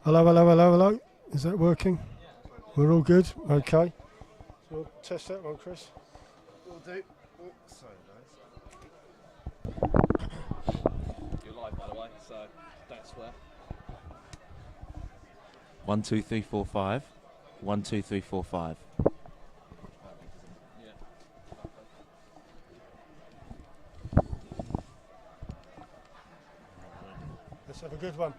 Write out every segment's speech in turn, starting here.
Hello, hello, hello, hello. Is that working? We're all good? Okay. So we'll test that one, Chris. Will do. Oh, sorry guys. You're live, by the way, so don't swear. 1, 2, 3, 4, 5. 1, 2, 3, 4, 5. Yeah. Let's have a good one.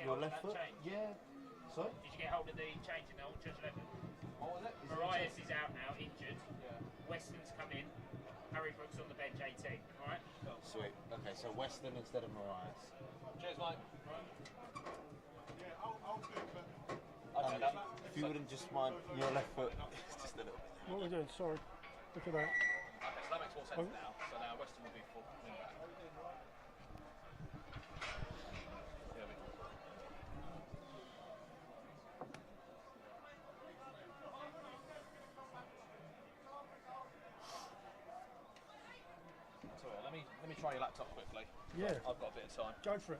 Your left foot? Yeah. Sorry? Did you get hold of the change in the Hornchurch 11? What was it? Marias is out now, injured. Yeah. Weston's come in. Harry Brooks on the bench, 18. Alright? Oh, sweet. Okay, so Weston instead of Marias. Cheers, mate. Right. Yeah, I'll do it. If you wouldn't just mind your left foot, just a little bit. What are we doing? Sorry. Look at that. Okay, so that makes more sense now. So now Weston will be full wing back. Let me try your laptop quickly. Yeah. I've got a bit of time. Go for it.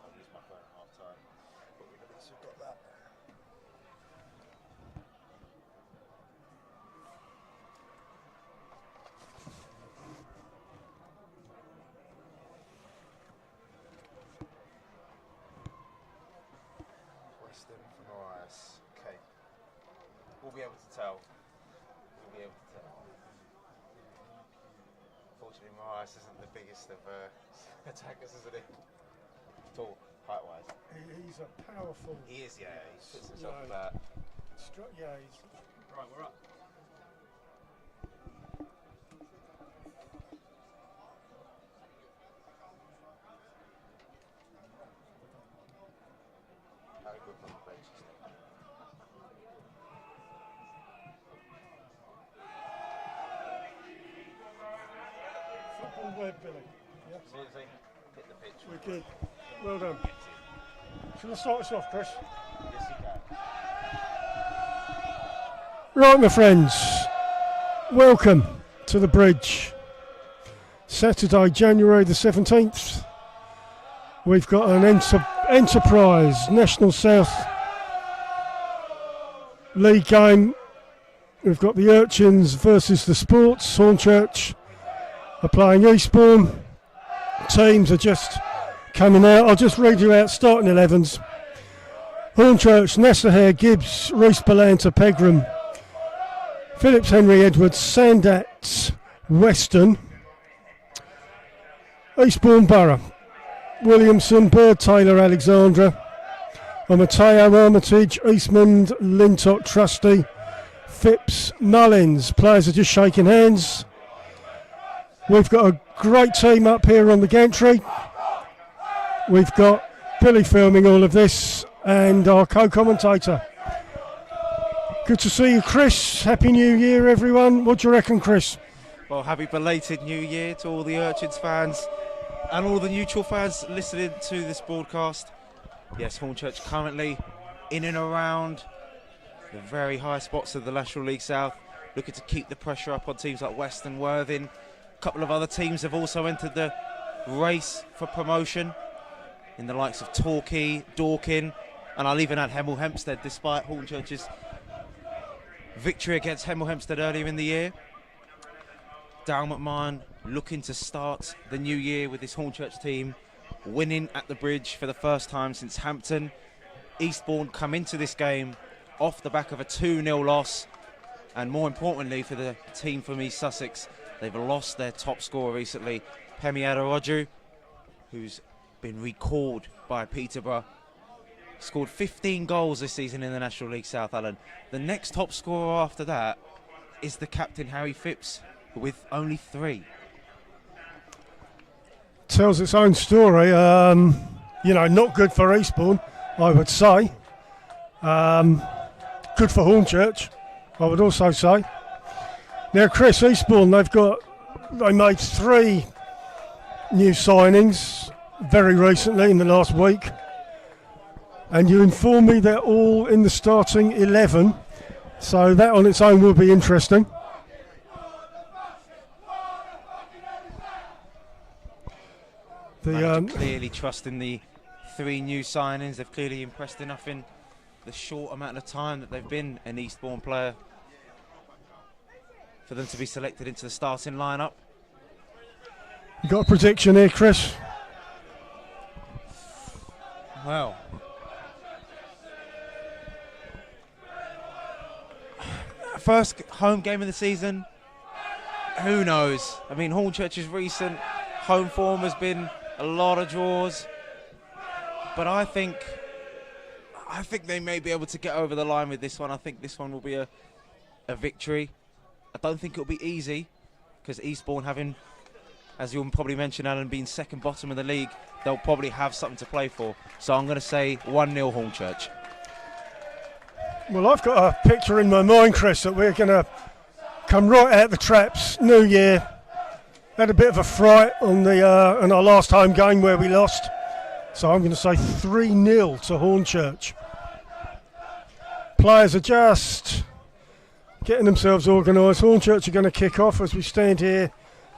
I'll use my phone at half time. But we've also got that. Weston for Marias. Okay. We'll be able to tell. We'll be able to tell. Unfortunately, Marias isn't the biggest of attackers, isn't he? Tall, height-wise. He's a powerful. He is, yeah. He puts himself about. Yeah, he's. Right, we're up. Harry Brooks on the bench. Football web, Billy. Yeah. Seriously, hit the pitch. We're good. Well done. Shall I start us off, Chris? Yes, you can. Right, my friends. Welcome to the bridge. Saturday, January the 17th. We've got an Enterprise National South League game. We've got the Urchins versus the Sports. Hornchurch are playing Eastbourne. Teams are just coming out. I'll just read you out starting 11s. Hornchurch, Nassaher, Gibbs, Reese Balanta, Pegram, Phillips, Henry, Edwards, Sandat, Weston, Eastbourne, Borough, Williamson, Bird, Taylor, Alexandra, Mateo, Armitage, Eastmond, Lintott, Trusty, Phipps, Mullins. Players are just shaking hands. We've got a great team up here on the gantry. We've got Billy filming all of this and our co-commentator. Good to see you, Chris. Happy New Year, everyone. What do you reckon, Chris? Well, happy belated New Year to all the Urchins fans and all the neutral fans listening to this broadcast. Yes, Hornchurch currently in and around the very high spots of the National League South, looking to keep the pressure up on teams like Weston, Worthing. A couple of other teams have also entered the race for promotion in the likes of Torquay, Dorking, and I'll even add Hemel Hempstead, despite Hornchurch's victory against Hemel Hempstead earlier in the year. Darryl McMahon looking to start the new year with his Hornchurch team winning at the bridge for the first time since Hampton. Eastbourne come into this game off the back of a 2-0 loss, and more importantly for the team from East Sussex, they've lost their top scorer recently, Pemi Aderoju, who's been recalled by Peterborough scored 15 goals this season in the National League South, Alan. The next top scorer after that is the captain, Harry Phipps, with only 3. Tells its own story. Not good for Eastbourne, I would say. Good for Hornchurch, I would also say. Now, Chris, Eastbourne, they made 3 new signings very recently in the last week. And you inform me they're all in the starting 11. So that on its own will be interesting. Clearly trusting the 3 new signings. They've clearly impressed enough in the short amount of time that they've been an Eastbourne player for them to be selected into the starting lineup. You got a prediction here, Chris? Well, first home game of the season, who knows? I mean, Hornchurch's recent home form has been a lot of draws, but I think they may be able to get over the line with this one. I think this one will be a victory. I don't think it'll be easy, because Eastbourne, having, as you'll probably mention, Alan, being second bottom of the league, they'll probably have something to play for. So I'm going to say 1-0 Hornchurch. Well, I've got a picture in my mind, Chris, that we're going to come right out the traps. New year. Had a bit of a fright on our last home game where we lost. So I'm going to say 3-0 to Hornchurch. Players are just getting themselves organised. Hornchurch are going to kick off as we stand here.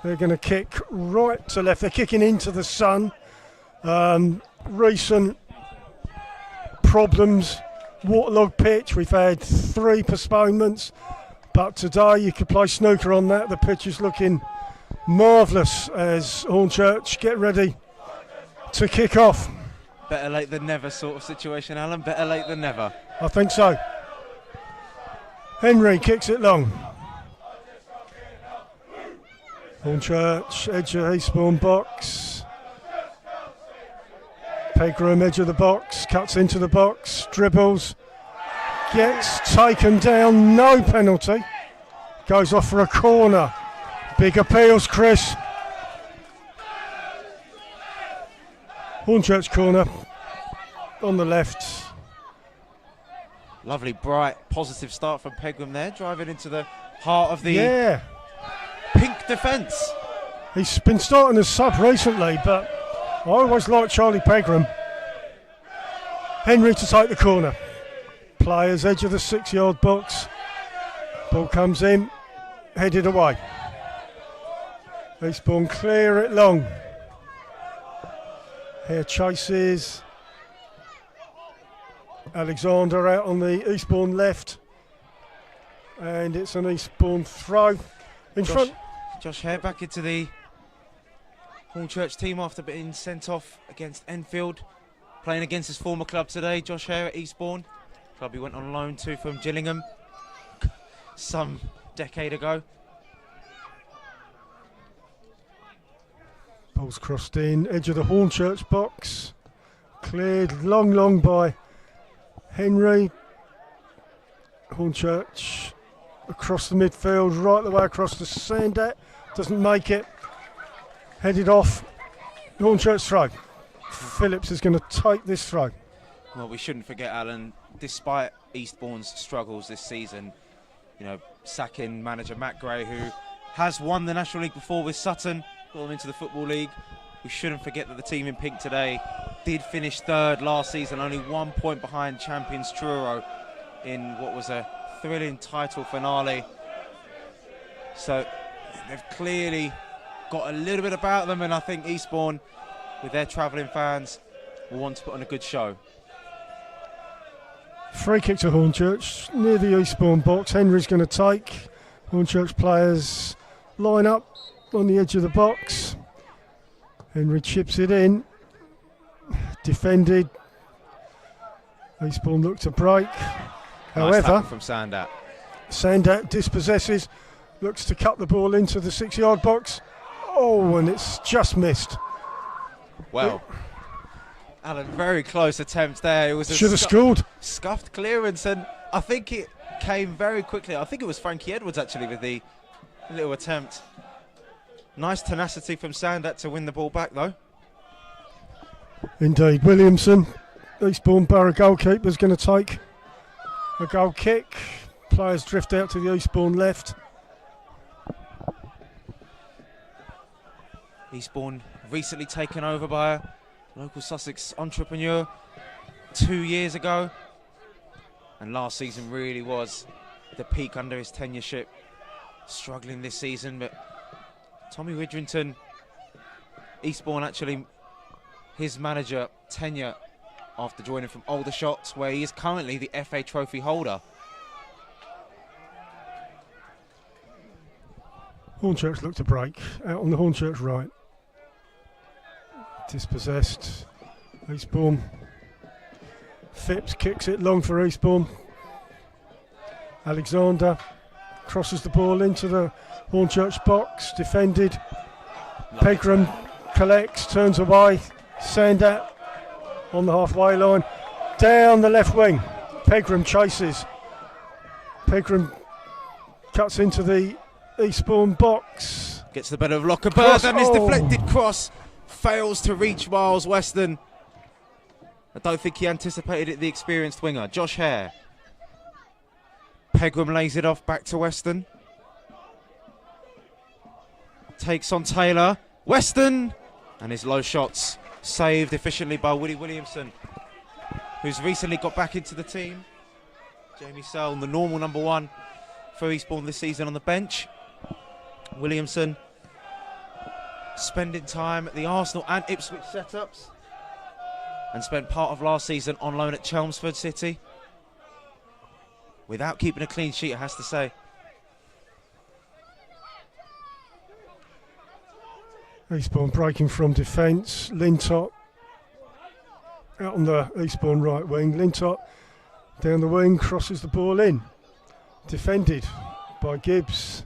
They're going to kick right to left. They're kicking into the sun. Recent problems. Waterlogged pitch. We've had 3 postponements. But today you could play snooker on that. The pitch is looking marvellous as Hornchurch get ready to kick off. Better late than never sort of situation, Alan. Better late than never. I think so. Henry kicks it long. Hornchurch, edge of Eastbourne box. Pegram, edge of the box, cuts into the box, dribbles. Gets taken down, no penalty. Goes off for a corner. Big appeals, Chris. Hornchurch corner on the left. Lovely, bright, positive start from Pegram there, driving into the heart of the pink defence. He's been starting as sub recently, but I always liked Charlie Pegram. Henry to take the corner. Players edge of the 6-yard box. Ball comes in, headed away. Eastbourne clear it long. Here chases. Alexander out on the Eastbourne left. And it's an Eastbourne throw. In front. Josh Hare back into the Hornchurch team after being sent off against Enfield. Playing against his former club today, Josh Hare at Eastbourne. Club he went on loan to from Gillingham some decade ago. Ball's crossed in, edge of the Hornchurch box. Cleared long by Henry. Hornchurch across the midfield, right the way across to Sandat. Doesn't make it. Headed off. Hornchurch throw. Phillips is going to take this throw. Well, we shouldn't forget, Alan, despite Eastbourne's struggles this season, sacking manager Matt Gray, who has won the National League before with Sutton, got them into the Football League. We shouldn't forget that the team in pink today did finish 3rd last season, only 1 point behind champions Truro in what was a thrilling title finale. So they've clearly got a little bit about them, and I think Eastbourne, with their travelling fans, will want to put on a good show. Free kick to Hornchurch near the Eastbourne box. Henry's going to take. Hornchurch players line up on the edge of the box. Henry chips it in. Defended. Eastbourne look to break. However, nice from Sandat. Sandat dispossesses, looks to cut the ball into the 6-yard box. Oh, and it's just missed. Well, Alan, very close attempt there. It was a Should have scored. scuffed clearance, and I think it came very quickly. I think it was Frankie Edwards actually with the little attempt. Nice tenacity from Sandat to win the ball back though. Indeed, Williamson, Eastbourne Borough goalkeeper's going to take a goal kick. Players drift out to the Eastbourne left. Eastbourne recently taken over by a local Sussex entrepreneur 2 years ago, and last season really was the peak under his tenureship. Struggling this season, but Tommy Widrington, Eastbourne actually, his manager tenure after joining from Aldershot, where he is currently the FA Trophy holder. Hornchurch looked to break, out on the Hornchurch right. Dispossessed, Eastbourne. Phipps kicks it long for Eastbourne. Alexander crosses the ball into the Hornchurch box, defended. Pegram collects, turns away. Sandat on the halfway line, down the left wing. Pegram chases. Pegram cuts into the Eastbourne box. Gets the better of Lockerbird, and his deflected cross fails to reach Miles Weston. I don't think he anticipated it, the experienced winger. Josh Hare. Pegram lays it off back to Weston. Takes on Taylor. Weston! And his low shots saved efficiently by Willie Williamson, who's recently got back into the team. Jamie Seln, the normal number one for Eastbourne this season, on the bench. Williamson spending time at the Arsenal and Ipswich setups, and spent part of last season on loan at Chelmsford City. Without keeping a clean sheet, I have to say. Eastbourne breaking from defence. Lintott out on the Eastbourne right wing. Lintott down the wing, crosses the ball in. Defended by Gibbs.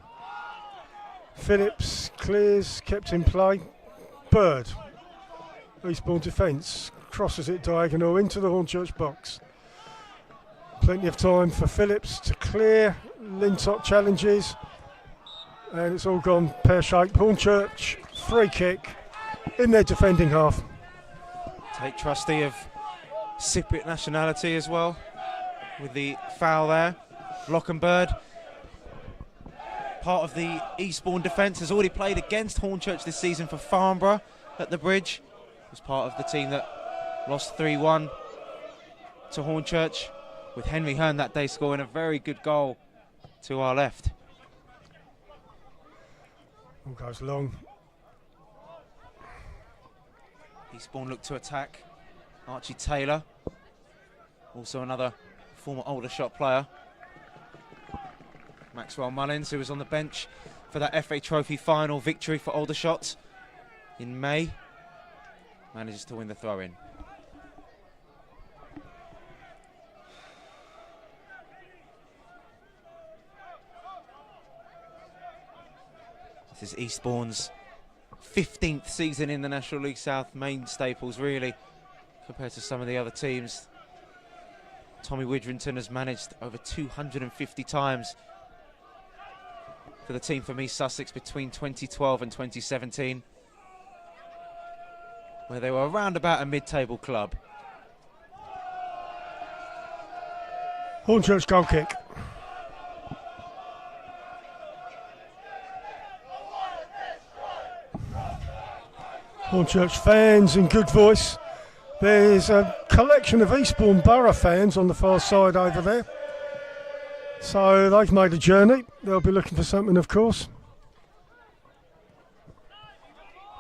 Phillips clears, kept in play. Bird, Eastbourne defence, crosses it diagonal into the Hornchurch box. Plenty of time for Phillips to clear. Lintott challenges, and it's all gone pear-shaped. Hornchurch free kick in their defending half. Tate Trustee of Cypriot nationality as well, with the foul there. Lockenbird, part of the Eastbourne defence, has already played against Hornchurch this season for Farnborough at the Bridge. Was part of the team that lost 3-1 to Hornchurch, with Henry Hearn that day scoring a very good goal to our left. All goes long. Eastbourne look to attack. Archie Taylor, also another former Aldershot player. Maxwell Mullins, who was on the bench for that FA Trophy final victory for Aldershot in May, manages to win the throw-in. This is Eastbourne's 15th season in the National League South, main staples really, compared to some of the other teams. Tommy Widrington has managed over 250 times for the team from East Sussex between 2012 and 2017, where they were around about a mid-table club. Hornchurch goal kick. Hornchurch fans in good voice. There's a collection of Eastbourne Borough fans on the far side over there. So they've made a journey. They'll be looking for something, of course.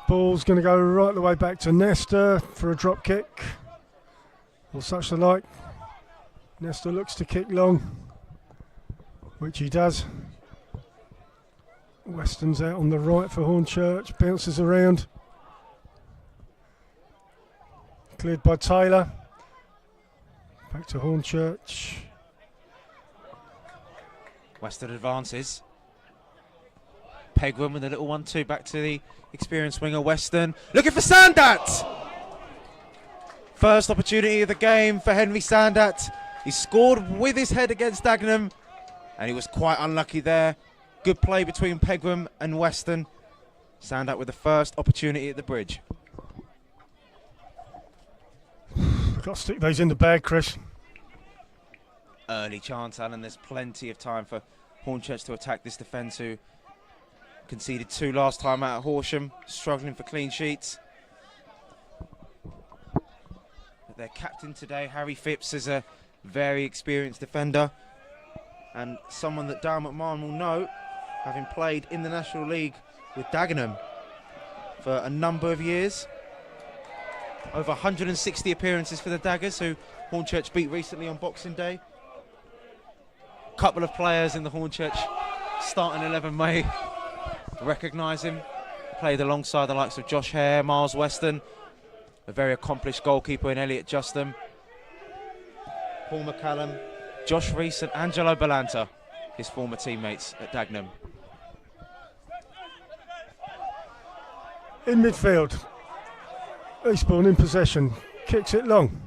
Ball's going to go right the way back to Nestor for a drop kick, or such the like. Nestor looks to kick long, which he does. Weston's out on the right for Hornchurch, bounces around. Cleared by Taylor. Back to Hornchurch. Weston advances. Pegram with a little 1-2 back to the experienced winger Weston. Looking for Sandat! First opportunity of the game for Henry Sandat. He scored with his head against Dagenham, and he was quite unlucky there. Good play between Pegram and Weston. Sandat with the first opportunity at the bridge. Got to stick those in the bag, Chris. Early chance, Alan. There's plenty of time for Hornchurch to attack this defence, who conceded 2 last time out at Horsham, struggling for clean sheets. But their captain today, Harry Phipps, is a very experienced defender, and someone that Darren McMahon will know, having played in the National League with Dagenham for a number of years. Over 160 appearances for the Daggers, who Hornchurch beat recently on Boxing Day. Couple of players in the Hornchurch starting 11 may recognise him. Played alongside the likes of Josh Hare, Miles Weston, a very accomplished goalkeeper in Elliot Justin, Paul McCallum, Josh Rees and Angelo Balanta, his former teammates at Dagenham. In midfield, Eastbourne in possession, kicks it long.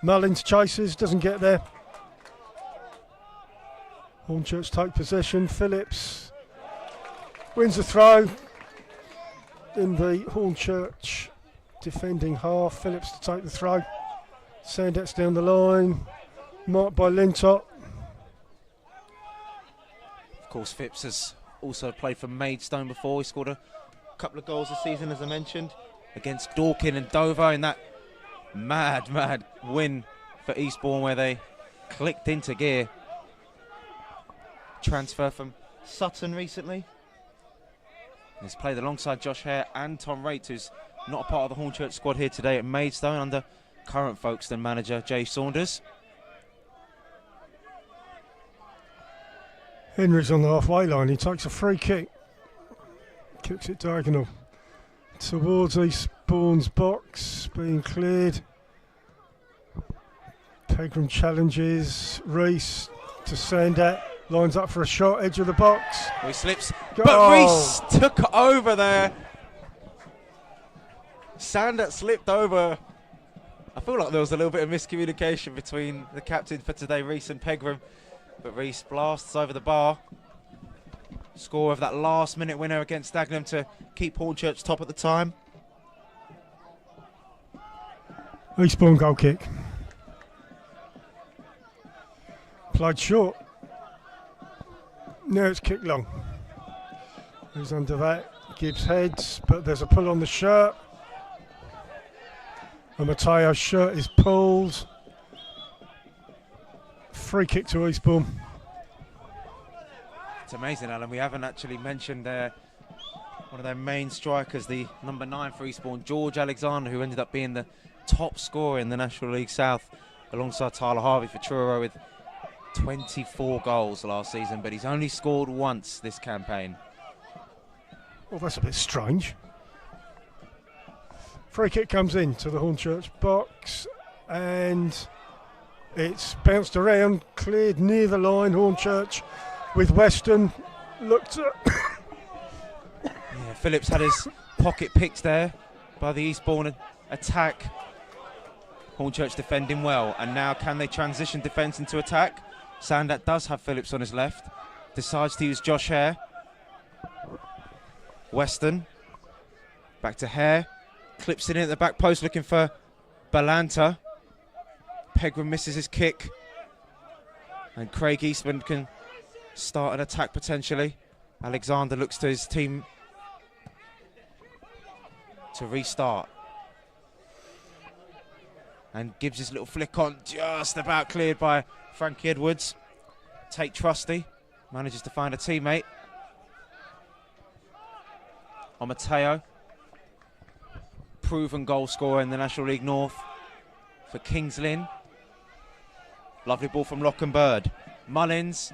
Mullins chases, doesn't get there. Hornchurch take possession. Phillips wins the throw in the Hornchurch defending half. Phillips to take the throw. Sandat's down the line, marked by Lintott. Of course, Phipps has also played for Maidstone before. He scored a couple of goals this season, as I mentioned, against Dorking and Dover in that mad win for Eastbourne, where they clicked into gear. Transfer from Sutton recently. He's played alongside Josh Hare and Tom Raitt, who's not a part of the Hornchurch squad here today at Maidstone, under current Folkestone manager Jay Saunders. Henry's on the halfway line. He takes a free kick. Kicks it diagonal towards Eastbourne's box, being cleared. Pegram challenges Rees to Sandat. Lines up for a shot, edge of the box. Well, he slips, Goal. but Rees took over there. Sandat slipped over. I feel like there was a little bit of miscommunication between the captain for today, Rees, and Pegram. But Rees blasts over the bar. Score of that last-minute winner against Dagenham to keep Hornchurch top at the time. Eastbourne goal kick. Played short. Now it's kicked long. Who's under that? Gibbs heads, but there's a pull on the shirt. And Matteo's shirt is pulled. Free kick to Eastbourne. It's amazing, Alan. We haven't actually mentioned one of their main strikers, the number 9 for Eastbourne, George Alexander, who ended up being the top scorer in the National League South, alongside Tyler Harvey for Truro, with 24 goals last season, but he's only scored once this campaign. Well, that's a bit strange. Free kick comes in to the Hornchurch box, and it's bounced around, cleared near the line. Hornchurch with Weston looked at. Yeah, Phillips had his pocket picked there by the Eastbourne attack. Hornchurch defending well, and now can they transition defence into attack? Sandat does have Phillips on his left, decides to use Josh Hare. Weston, back to Hare, clips it in at the back post looking for Balanta. Pegram misses his kick, and Craig Eastman can start an attack potentially. Alexander looks to his team to restart, and gives his little flick on, just about cleared by Frankie Edwards. Tate Trusty manages to find a teammate on Matteo, proven goal scorer in the National League North for Kings Lynn. Lovely ball from Lockenbird. Mullins,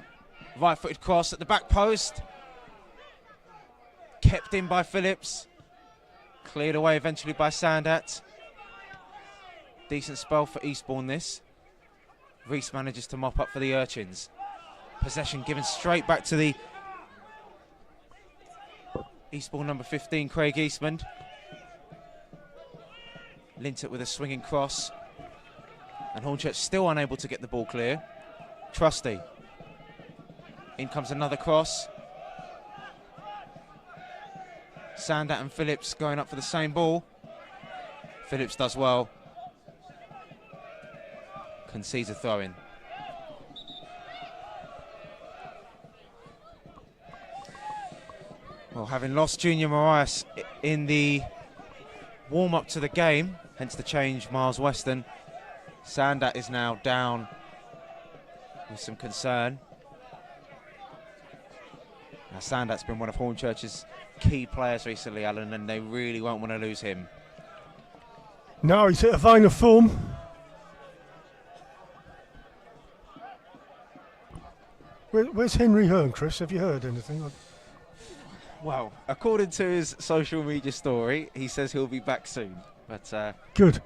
right-footed cross at the back post, kept in by Phillips, cleared away eventually by Sandat. Decent spell for Eastbourne this. Rees manages to mop up for the Urchins. Possession given straight back to the Eastbourne number 15, Craig Eastman. Lintott with a swinging cross. And Hornchurch still unable to get the ball clear. Trusty. In comes another cross. Sandat and Phillips going up for the same ball. Phillips does well. Concedes a throw-in. Well, having lost Junior Marias in the warm-up to the game, hence the change, Miles Weston, Sandat is now down with some concern. Now, Sandat's been one of Hornchurch's key players recently, Alan, and they really won't want to lose him. No, he's hit a vein of form. Where's Henry Hearn, Chris? Have you heard anything? Well, according to his social media story, he says he'll be back soon. But Good.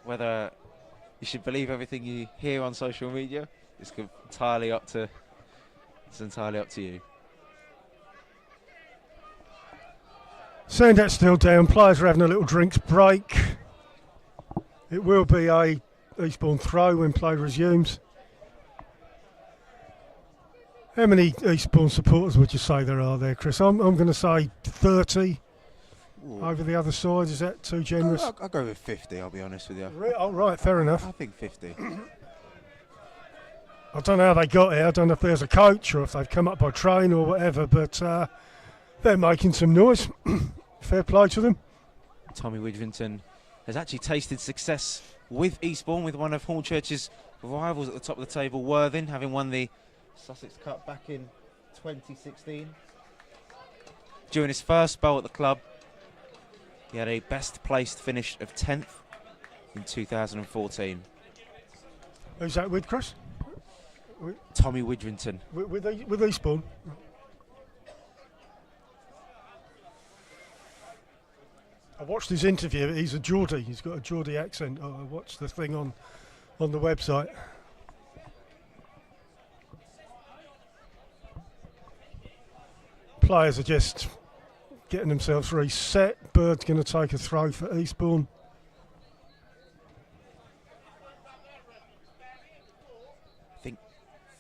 whether you should believe everything you hear on social media, it's entirely up to you. Sandat's still down. Players are having a little drinks break. It will be a Eastbourne throw when play resumes. How many Eastbourne supporters would you say there are there, Chris? I'm going to say 30. Ooh. Over the other side. Is that too generous? I'll go with 50, I'll be honest with you. Oh, right, fair enough. I think 50. I don't know how they got here. I don't know if there's a coach or if they've come up by train or whatever, but they're making some noise. Fair play to them. Tommy Widrington has actually tasted success with Eastbourne, with one of Hornchurch's rivals at the top of the table, Worthing, having won the Sussex Cup back in 2016. During his first spell at the club, he had a best placed finish of 10th in 2014. Who's that with, Chris? Tommy Widrington. With Eastbourne? I watched his interview. He's a Geordie. He's got a Geordie accent. I watched the thing on the website. Players are just getting themselves reset. Bird's going to take a throw for Eastbourne. I think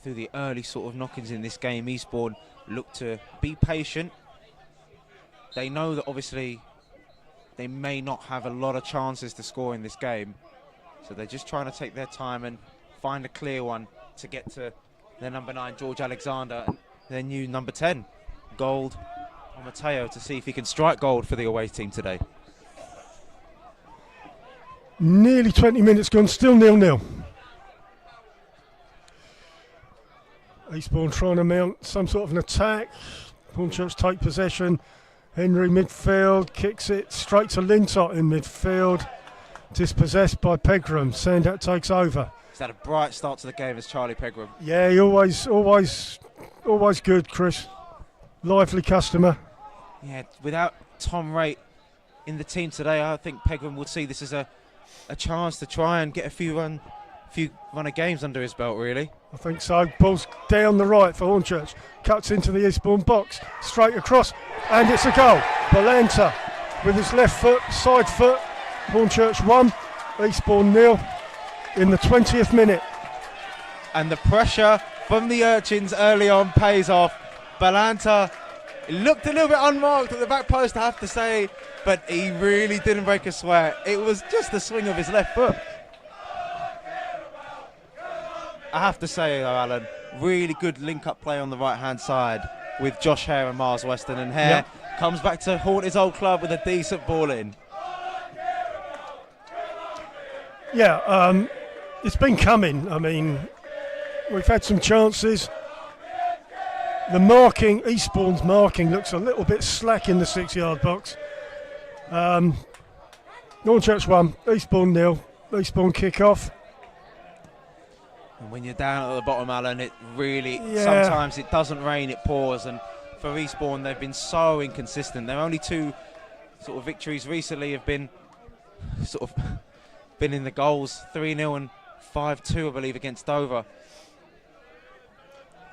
through the early sort of knockings in this game, Eastbourne look to be patient. They know that obviously they may not have a lot of chances to score in this game, so they're just trying to take their time and find a clear one to get to their number 9, George Alexander, and their new number 10, Gold, on Mateo, to see if he can strike gold for the away team today. Nearly 20 minutes gone, still 0-0. Eastbourne trying to mount some sort of an attack. Hornchurch take possession. Henry midfield, kicks it straight to Lintott in midfield. Dispossessed by Pegram. Sandat takes over. He's had a bright start to the game as Charlie Pegram. Yeah, he always good, Chris. Lively customer. Yeah, without Tom Raitt in the team today, I think Pegram will see this as a chance to try and get a few run of games under his belt, really. I think so. Ball's down the right for Hornchurch. Cuts into the Eastbourne box. Straight across. And it's a goal. Balanta with his left foot, side foot. Hornchurch 1, Eastbourne 0 in the 20th minute. And the pressure from the Urchins early on pays off. Balanta looked a little bit unmarked at the back post, I have to say, but he really didn't break a sweat. It was just the swing of his left foot. I have to say, though, Alan, really good link-up play on the right-hand side with Josh Hare and Miles Weston. And Hare comes back to haunt his old club with a decent ball in. Yeah, it's been coming. I mean, we've had some chances. The marking, Eastbourne's marking, looks a little bit slack in the 6-yard box. Hornchurch 1, Eastbourne 0. Eastbourne kick-off. And when you're down at the bottom, Alan, it really, sometimes it doesn't rain, it pours. And for Eastbourne, they've been so inconsistent. Their only 2 sort of victories recently have been sort of been in the goals, 3-0 and 5-2, I believe, against Dover.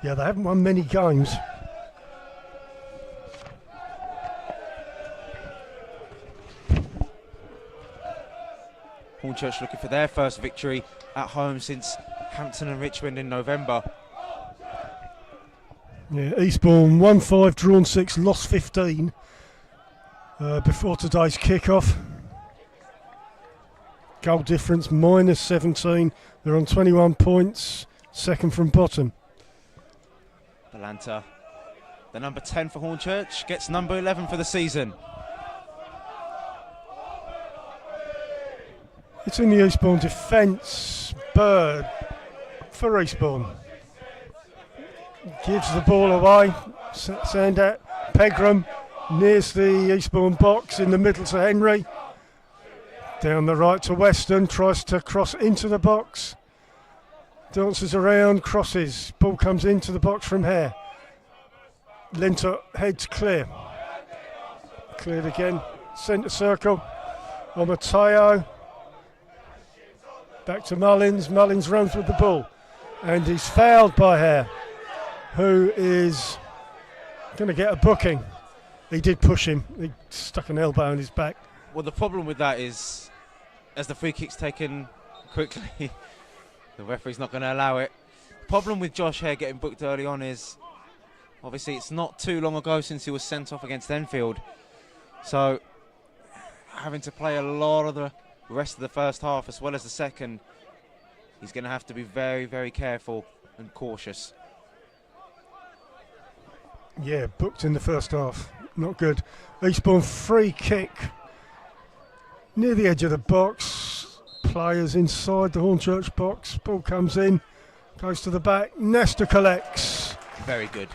Yeah, they haven't won many games. Hornchurch looking for their first victory at home since Hampton and Richmond in November. Yeah, Eastbourne 1-5, drawn 6, lost 15 before today's kick-off. Goal difference -17. They're on 21 points, second from bottom. Balanta, the number 10 for Hornchurch, gets number 11 for the season. It's in the Eastbourne defence. Bird for Eastbourne. Gives the ball away. Send out. Pegram nears the Eastbourne box in the middle to Henry. Down the right to Weston. Tries to cross into the box. Dances around, crosses. Ball comes into the box from Hare. Linter heads clear. Cleared again. Centre circle. On Mateo. Back to Mullins. Mullins runs with the ball. And he's fouled by Hare, who is going to get a booking. He did push him. He stuck an elbow in his back. Well, the problem with that is, as the free kick's taken quickly, the referee's not going to allow it. The problem with Josh Hare getting booked early on is, obviously, it's not too long ago since he was sent off against Enfield. So, having to play a lot of the rest of the first half as well as the second, he's going to have to be very, very careful and cautious. Yeah, booked in the first half. Not good. Eastbourne free kick near the edge of the box. Players inside the Hornchurch box. Ball comes in, goes to the back. Nestor collects. Very good.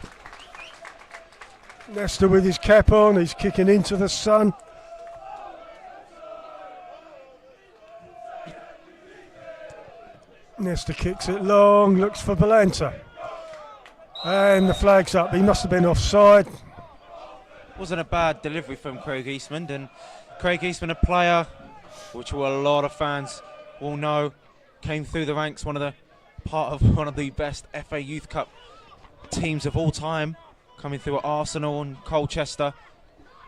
Nestor with his cap on. He's kicking into the sun. Nestor kicks it long, looks for Balanta. And the flag's up. He must have been offside. Wasn't a bad delivery from Craig Eastman. And Craig Eastman, a player which a lot of fans will know, came through the ranks, part of one of the best FA Youth Cup teams of all time, coming through at Arsenal and Colchester.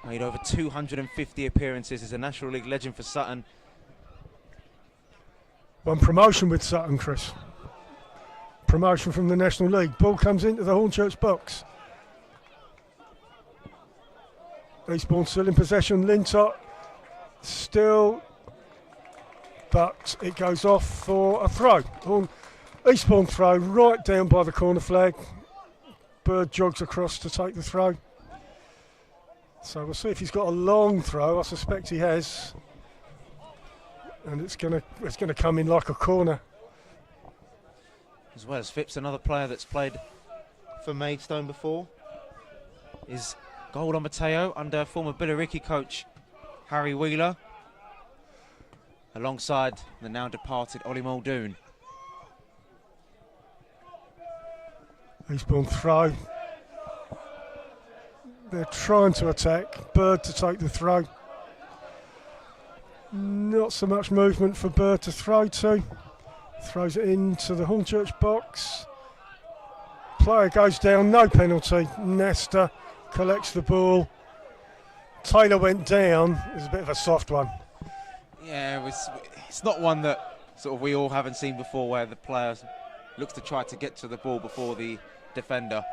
Made over 250 appearances as a National League legend for Sutton. Won promotion with Sutton, Chris. Promotion from the National League. Ball comes into the Hornchurch box. Eastbourne still in possession. Lintott still, but it goes off for a throw. Eastbourne throw right down by the corner flag. Bird jogs across to take the throw. So we'll see if he's got a long throw. I suspect he has. And it's gonna come in like a corner. As well as Phipps, another player that's played for Maidstone before, is Golden Mateo under former Billericay coach Harry Wheeler, alongside the now departed Ollie Muldoon. Eastbourne throw. They're trying to attack. Bird to take the throw. Not so much movement for Bird to throw to. Throws it into the Hornchurch box. Player goes down, no penalty. Nestor collects the ball. Taylor went down. It was a bit of a soft one. Yeah, it's not one that sort of we all haven't seen before, where the player looks to try to get to the ball before the defender.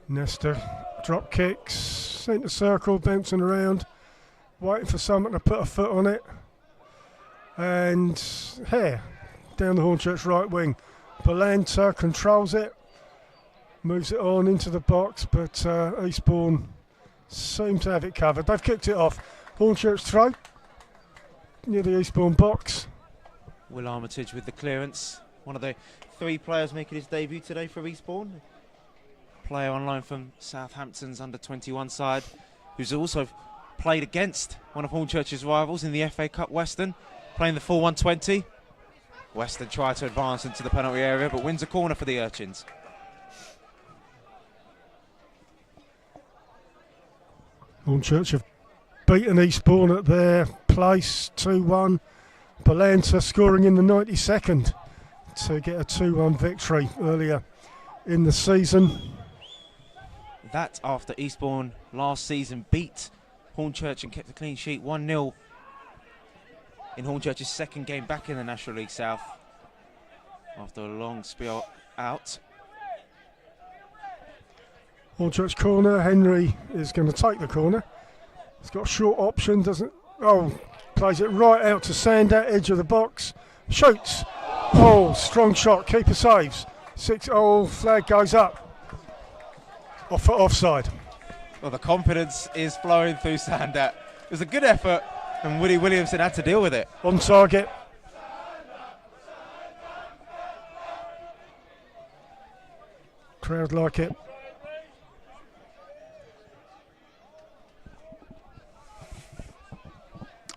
Nestor drop kicks, centre circle, bouncing around, waiting for someone to put a foot on it. And Hare down the Hornchurch right wing. Balanta controls it, moves it on into the box, but Eastbourne seem to have it covered. They've kicked it off. Hornchurch throw near the Eastbourne box. Will Armitage with the clearance. One of the three players making his debut today for Eastbourne. Player on loan from Southampton's under-21 side, who's also played against one of Hornchurch's rivals in the FA Cup, Weston, playing the full 120. Weston tried to advance into the penalty area, but wins a corner for the Urchins. Hornchurch have beaten Eastbourne at their place 2-1. Balanta scoring in the 92nd to get a 2-1 victory earlier in the season. That after Eastbourne last season beat Hornchurch and kept a clean sheet 1-0 in Hornchurch's second game back in the National League South after a long spell out. Hornchurch corner. Henry is going to take the corner. He's got a short option, doesn't. Oh, plays it right out to Sander, edge of the box. Shoots. Oh, strong shot. Keeper saves. Flag goes up. Offside. Well, the confidence is flowing through Sander. It was a good effort, and Woody Williamson had to deal with it. On target. Crowd like it.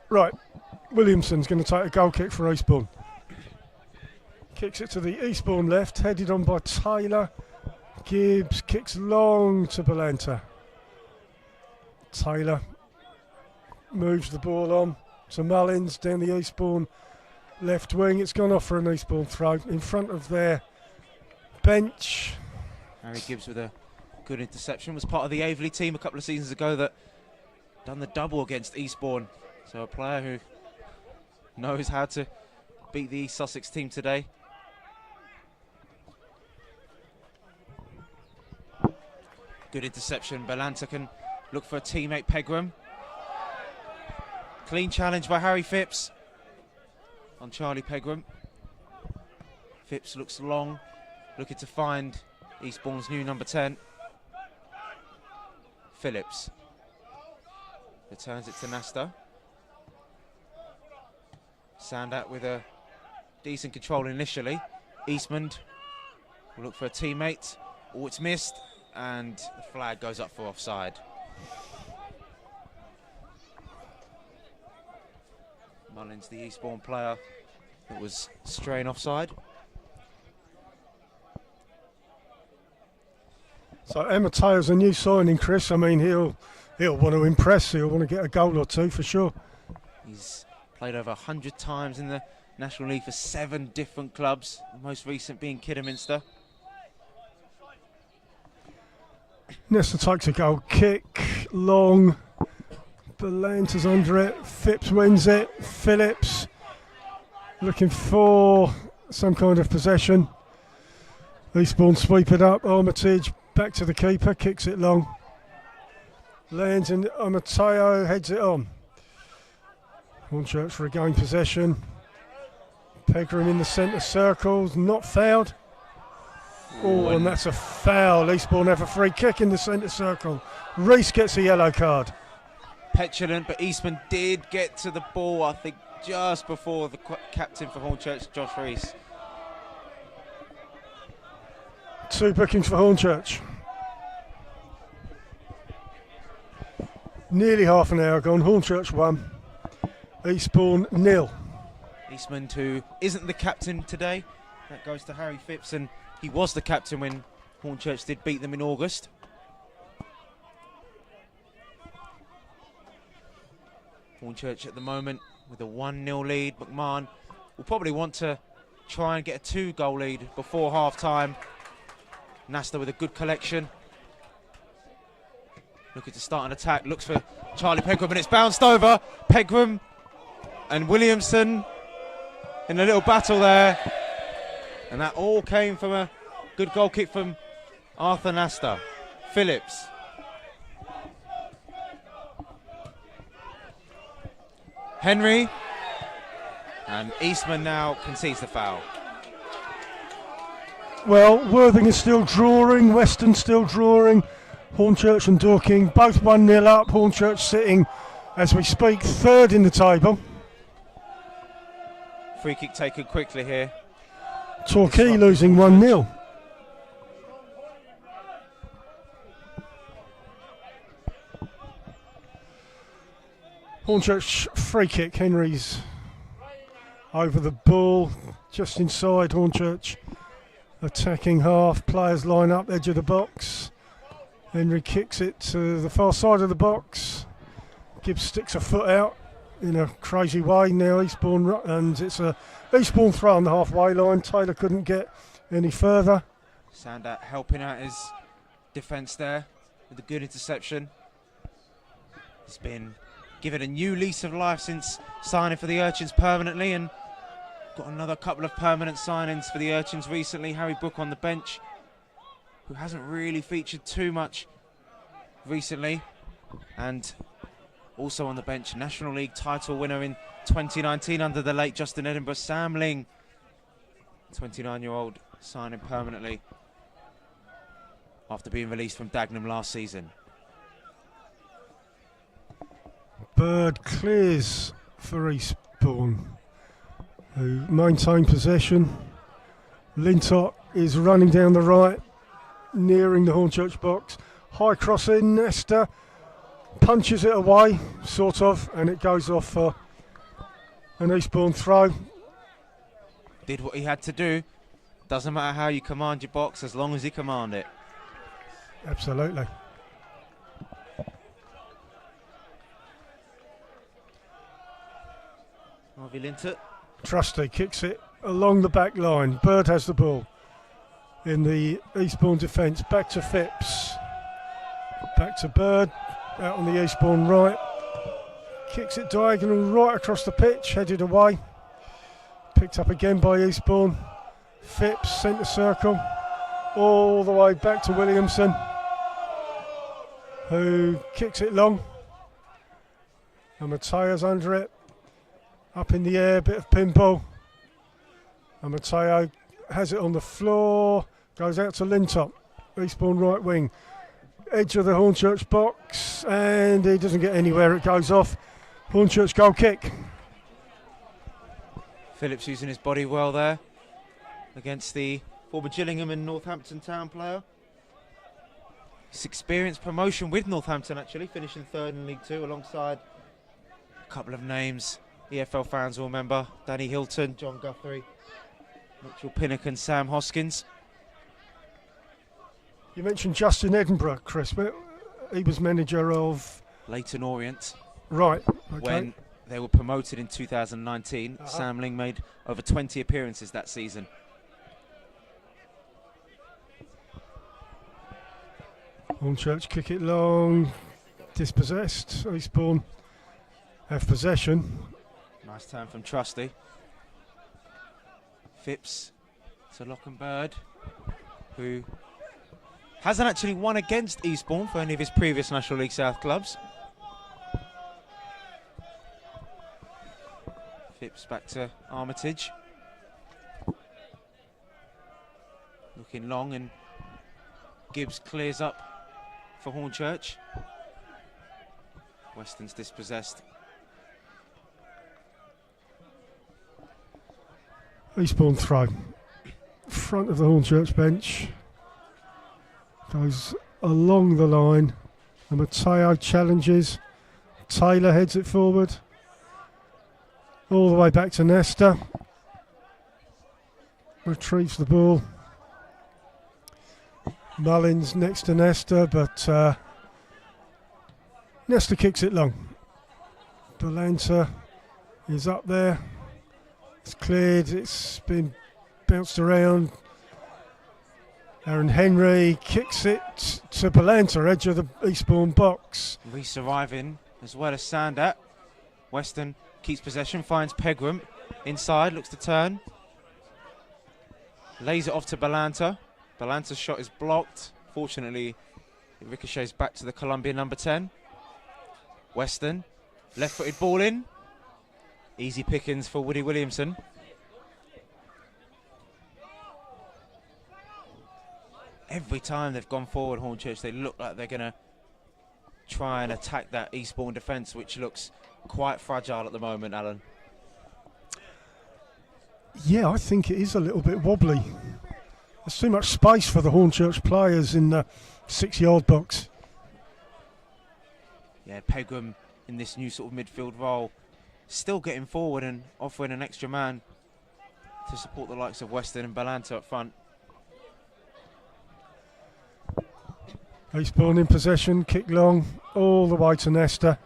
Right, Williamson's going to take a goal kick for Eastbourne. Kicks it to the Eastbourne left, headed on by Taylor. Gibbs kicks long to Balanta. Taylor moves the ball on to Mullins down the Eastbourne left wing. It's gone off for an Eastbourne throw in front of their bench. Harry Gibbs with a good interception. Was part of the Aveley team a couple of seasons ago that done the double against Eastbourne. So a player who knows how to beat the East Sussex team today. Good interception. Balanta can look for a teammate, Pegram. Clean challenge by Harry Phipps on Charlie Pegram. Phipps looks long, looking to find Eastbourne's new number 10. Phillips returns it to Nasta. Sandat with a decent control initially. Eastman will look for a teammate. Oh, it's missed, and the flag goes up for offside. Mullins, the Eastbourne player that was straying offside. So Ematayo's a new signing, Chris. I mean, he'll want to impress. He'll want to get a goal or two for sure. He's played over 100 times in the National League for 7 different clubs, the most recent being Kidderminster. Nesta takes a goal kick, long. Balanta's under it. Phipps wins it. Phillips looking for some kind of possession. Eastbourne sweep it up. Armitage back to the keeper, kicks it long. Lands and Ematayo heads it on. Hornchurch regain possession. Pegram in the centre circles, not fouled. Oh, and that's a foul. Eastbourne have a free kick in the centre circle. Reese gets a yellow card. Petulant, but Eastman did get to the ball, I think, just before the captain for Hornchurch, Josh Reese. 2 bookings for Hornchurch. Nearly half an hour gone. Hornchurch 1, Eastbourne 0. Eastman, who isn't the captain today, that goes to Harry Phipps, and he was the captain when Hornchurch did beat them in August. Hornchurch at the moment with a 1-0 lead. McMahon will probably want to try and get a 2-goal lead before half-time. Nasta with a good collection. Looking to start an attack, looks for Charlie Pegram, and it's bounced over. Pegram and Williamson in a little battle there. And that all came from a good goal kick from Arthur Nasta. Phillips. Henry. And Eastman now concedes the foul. Well, Worthing is still drawing, Weston still drawing. Hornchurch and Dorking both 1-0 up. Hornchurch sitting, as we speak, 3rd in the table. Free kick taken quickly here. Torquay losing 1-0. Hornchurch free kick. Henry's over the ball, just inside Hornchurch. Attacking half, players line up, edge of the box. Henry kicks it to the far side of the box. Gibbs sticks a foot out in a crazy way now. Eastbourne, and it's a Eastbourne throw on the halfway line. Taylor couldn't get any further. Sandat helping out his defence there with a good interception. He's been given a new lease of life since signing for the Urchins permanently, and got another couple of permanent signings for the Urchins recently. Harry Brook on the bench, who hasn't really featured too much recently, and also on the bench, National League title winner in 2019 under the late Justin Edinburgh, Sam Ling, 29-year-old, signing permanently after being released from Dagenham last season. Bird clears for Eastbourne, who maintain possession. Lintott is running down the right, nearing the Hornchurch box. High cross in, Nesta punches it away, sort of, and it goes off for an Eastbourne throw. Did what he had to do. Doesn't matter how you command your box, as long as you command it. Absolutely. Harvey Lintott. Trusty kicks it along the back line. Bird has the ball in the Eastbourne defence. Back to Phipps. Back to Bird. Out on the Eastbourne right. Kicks it diagonal right across the pitch. Headed away. Picked up again by Eastbourne. Phipps, centre circle. All the way back to Williamson, who kicks it long. And Mateo's under it. Up in the air, bit of pinball. And Mateo has it on the floor. Goes out to Lintott. Eastbourne right wing. Edge of the Hornchurch box. And he doesn't get anywhere. It goes off. Hornchurch goal kick. Phillips using his body well there against the former Gillingham and Northampton Town player. His experience promotion with Northampton, actually, finishing third in League Two alongside a couple of names EFL fans will remember: Danny Hilton, John Guthrie, Mitchell Pinnock and Sam Hoskins. You mentioned Justin Edinburgh, Chris, but he was manager of Leyton Orient. Right. Okay. When they were promoted in 2019, Sam Ling made over 20 appearances that season. Hornchurch kick it long, dispossessed. Eastbourne have possession. Nice turn from Trusty. Phipps to Lockenbird, who hasn't actually won against Eastbourne for any of his previous National League South clubs. Phipps back to Armitage. Looking long, and Gibbs clears up for Hornchurch. Weston's dispossessed. Eastbourne throw. Front of the Hornchurch bench. Goes along the line. And Mateo challenges. Taylor heads it forward. All the way back to Nesta. Retrieves the ball. Mullins next to Nesta, but Nesta kicks it long. Balanta is up there. It's cleared, it's been bounced around. Aaron Henry kicks it to Balanta, edge of the Eastbourne box. Reese arriving as well as Sandat. Weston keeps possession, finds Pegram inside, looks to turn. Lays it off to Balanta. Balanta's shot is blocked. Fortunately, it ricochets back to the Colombian number 10. Weston, left-footed ball in. Easy pickings for Woody Williamson. Every time they've gone forward, Hornchurch, they look like they're going to try and attack that Eastbourne defence, which looks quite fragile at the moment, Alan. Yeah, I think it is a little bit wobbly. There's too much space for the Hornchurch players in the 6-yard box. Yeah, Pegram in this new sort of midfield role, still getting forward and offering an extra man to support the likes of Weston and Balanta up front. Eastbourne in possession, kick long, all the way to Nesta.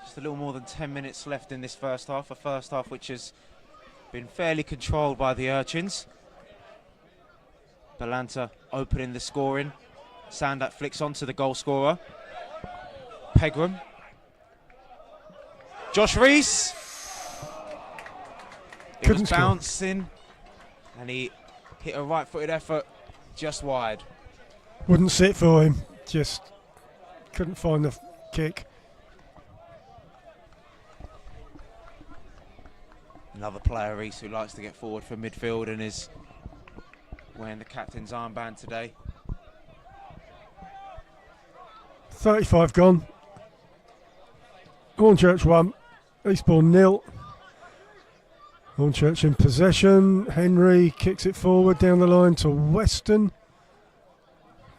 Just a little more than 10 minutes left in this first half, a first half which has been fairly controlled by the Urchins. Balanta opening the scoring. Sandat flicks onto the goal scorer. Pegram. Josh Rees. It Couldn't was score. bouncing, and he hit a right-footed effort just wide. Wouldn't sit for him. Just couldn't find the kick. Another player, Rees, who likes to get forward for midfield and is wearing the captain's armband today. 35 gone. Hornchurch 1, Eastbourne 0. Hornchurch in possession. Henry kicks it forward down the line to Weston.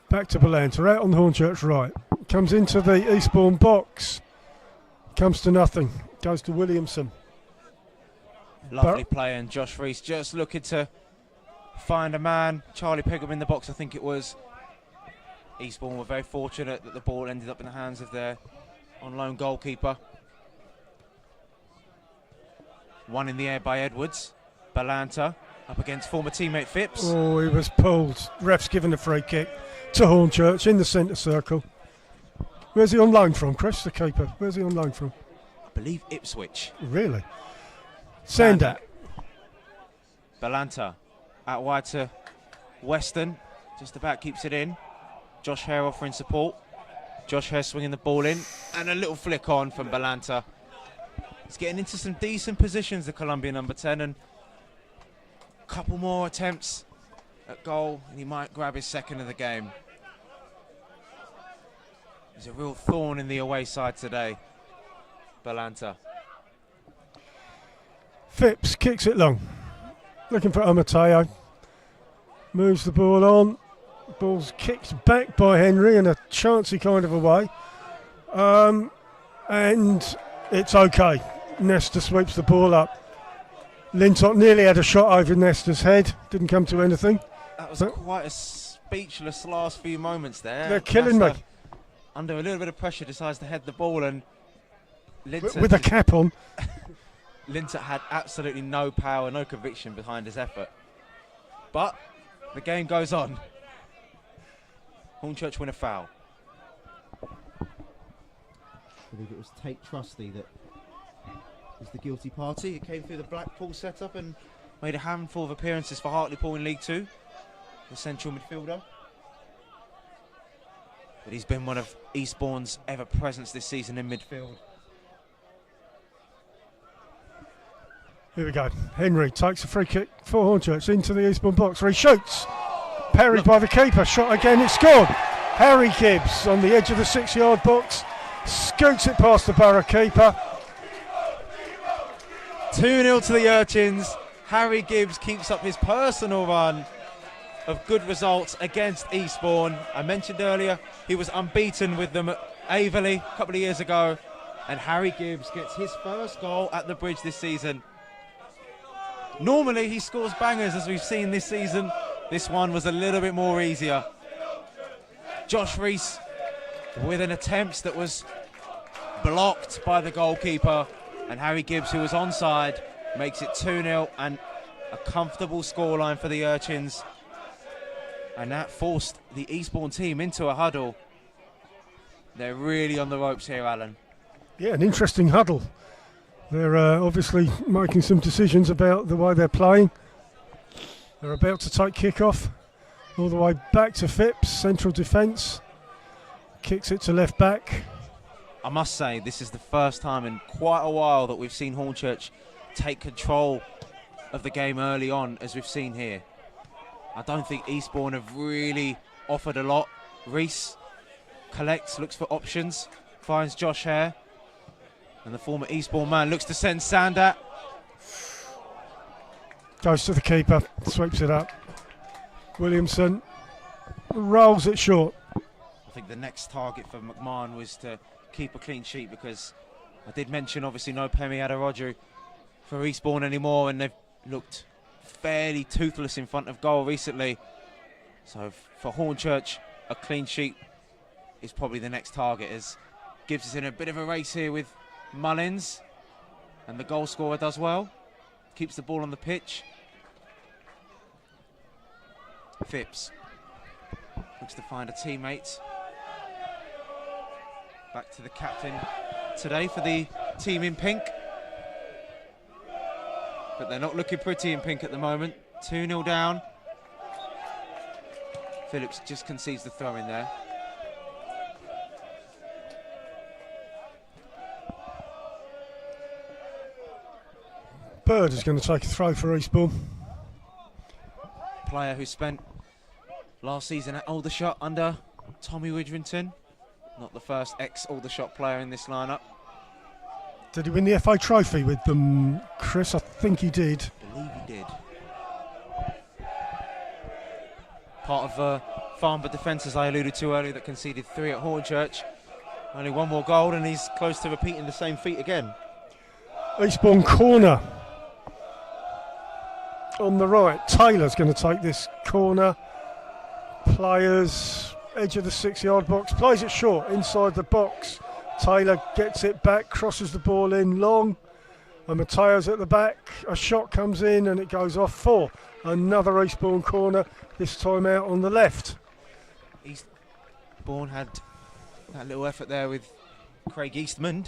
Back to Ballanta, out on Hornchurch right. Comes into the Eastbourne box. Comes to nothing. Goes to Williamson. Lovely play, and Josh Rees just looking to find a man. Charlie Pegram in the box, I think it was. Eastbourne were very fortunate that the ball ended up in the hands of their on-loan goalkeeper. One in the air by Edwards. Ballanta up against former teammate Phipps. Oh, he was pulled. Ref's given a free kick to Hornchurch in the centre circle. Where's he on loan from, Chris, the keeper? Where's he on loan from? I believe Ipswich. Really? Sandat. Ballanta out wide to Weston. Just about keeps it in. Josh Hare offering support. Josh Hare swinging the ball in. And a little flick on from Ballanta. He's getting into some decent positions, the Columbia number 10. And a couple more attempts at goal, and he might grab his second of the game. He's a real thorn in the away side today, Ballanta. Phipps kicks it long. Looking for Amateo. Moves the ball on. Ball's kicked back by Henry in a chancy kind of a way. And it's okay. Nestor sweeps the ball up. Lintott nearly had a shot over Nestor's head. Didn't come to anything. That was quite a speechless last few moments there. They're killing me. Nestor, under a little bit of pressure, decides to head the ball, and Lintott, With a cap on. Lintott had absolutely no power, no conviction behind his effort. But the game goes on. Hornchurch win a foul. I believe it was Tate Trusty that was the guilty party. He came through the Blackpool setup and made a handful of appearances for Hartlepool in League Two, the central midfielder. But he's been one of Eastbourne's ever-presence this season in midfield. Here we go. Henry takes a free kick for Hornchurch into the Eastbourne box where he shoots. Parried by the keeper. Shot again. It's scored. Harry Gibbs on the edge of the 6-yard box. Scoots it past the Borough keeper. 2-0 to the Urchins. Harry Gibbs keeps up his personal run of good results against Eastbourne. I mentioned earlier he was unbeaten with them at Averley a couple of years ago. And Harry Gibbs gets his first goal at the Bridge this season. Normally he scores bangers, as we've seen this season. This one was a little bit more easier. Josh Rees with an attempt that was blocked by the goalkeeper, and Harry Gibbs, who was onside, makes it 2-0 and a comfortable scoreline for the Urchins. And that forced the Eastbourne team into a huddle. They're really on the ropes here, Alan. Yeah, an interesting huddle. They're obviously making some decisions about the way they're playing. They're about to take kick-off. All the way back to Phipps, central defence. Kicks it to left back. I must say, this is the first time in quite a while that we've seen Hornchurch take control of the game early on, as we've seen here. I don't think Eastbourne have really offered a lot. Rees collects, looks for options, finds Josh Hare. And the former Eastbourne man looks to send Sandat. Goes to the keeper, sweeps it up. Williamson rolls it short. I think the next target for McMahon was to keep a clean sheet, because I did mention obviously no Pemi Aderoju for Eastbourne anymore, and they've looked fairly toothless in front of goal recently. So for Hornchurch, a clean sheet is probably the next target, as Gibbs is in a bit of a race here with Mullins, and the goal scorer does well, keeps the ball on the pitch. Phipps Looks to find a teammate. Back to the captain today for the team in pink. But they're not looking pretty in pink at the moment. 2-0 down. Phillips just concedes the throw in there. Bird is going to take a throw for Eastbourne. Player who spent last season at Aldershot under Tommy Widrington. Not the first ex-Aldershot player in this lineup. Did he win the FA Trophy with them, Chris? I think he did. I believe he did. Part of Farnborough defence, as I alluded to earlier, that conceded 3 at Hornchurch. Only one more goal and he's close to repeating the same feat again. Eastbourne corner on the right. Taylor's going to take this corner. Players, edge of the 6-yard box, plays it short inside the box. Taylor gets it back, crosses the ball in long, and Mateo's at the back. A shot comes in and it goes off for another Eastbourne corner, this time out on the left. Eastbourne had that little effort there with Craig Eastman,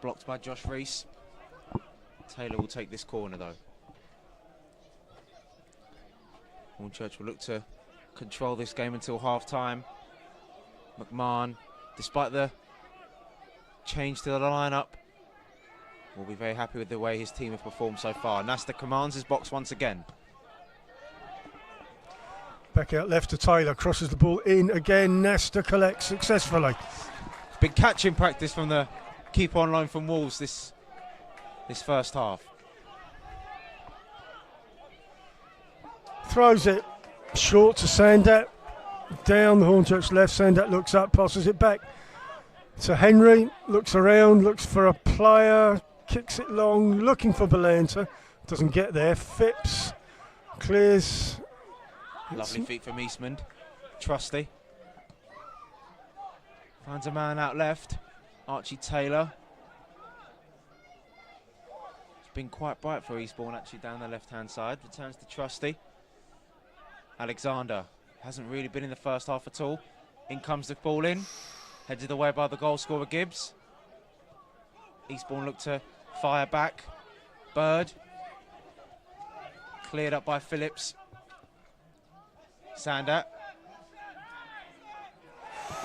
blocked by Josh Rees. Taylor will take this corner though. Hornchurch will look to control this game until half time. McMahon, despite the change to the lineup, will be very happy with the way his team have performed so far. Nasta commands his box once again. Back out left to Taylor, crosses the ball in again. Nasta collects successfully. Big catching practice from the keeper on loan from Wolves this first half. Throws it short to Sandat. Down the Hornchurch left. Sandat looks up, passes it back to Henry. Looks around, looks for a player. Kicks it long, looking for Belanta. Doesn't get there. Phipps clears. Lovely feet from Eastman. Trusty. Finds a man out left. Archie Taylor. It's been quite bright for Eastbourne actually down the left-hand side. Returns to Trusty. Alexander hasn't really been in the first half at all. In comes the ball in. Headed away by the goal scorer Gibbs. Eastbourne look to fire back. Bird. Cleared up by Phillips. Sandat.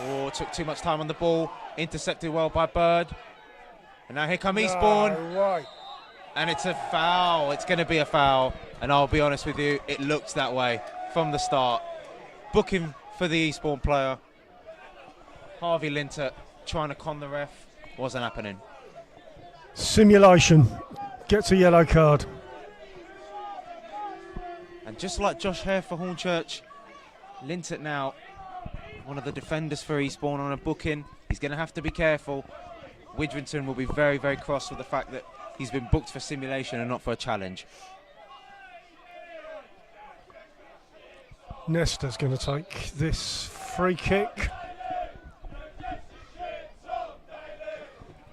Oh, took too much time on the ball. Intercepted well by Bird. And now here come Eastbourne. Right. And it's a foul. It's going to be a foul. And I'll be honest with you, it looks that way from the start. Booking for the Eastbourne player. Harvey Linter trying to con the ref. Wasn't happening. Simulation. Gets a yellow card. And just like Josh Hare for Hornchurch, Linter now, one of the defenders for Eastbourne on a booking. He's going to have to be careful. Widrington will be very, very cross with the fact that he's been booked for simulation and not for a challenge. Nesta's going to take this free kick.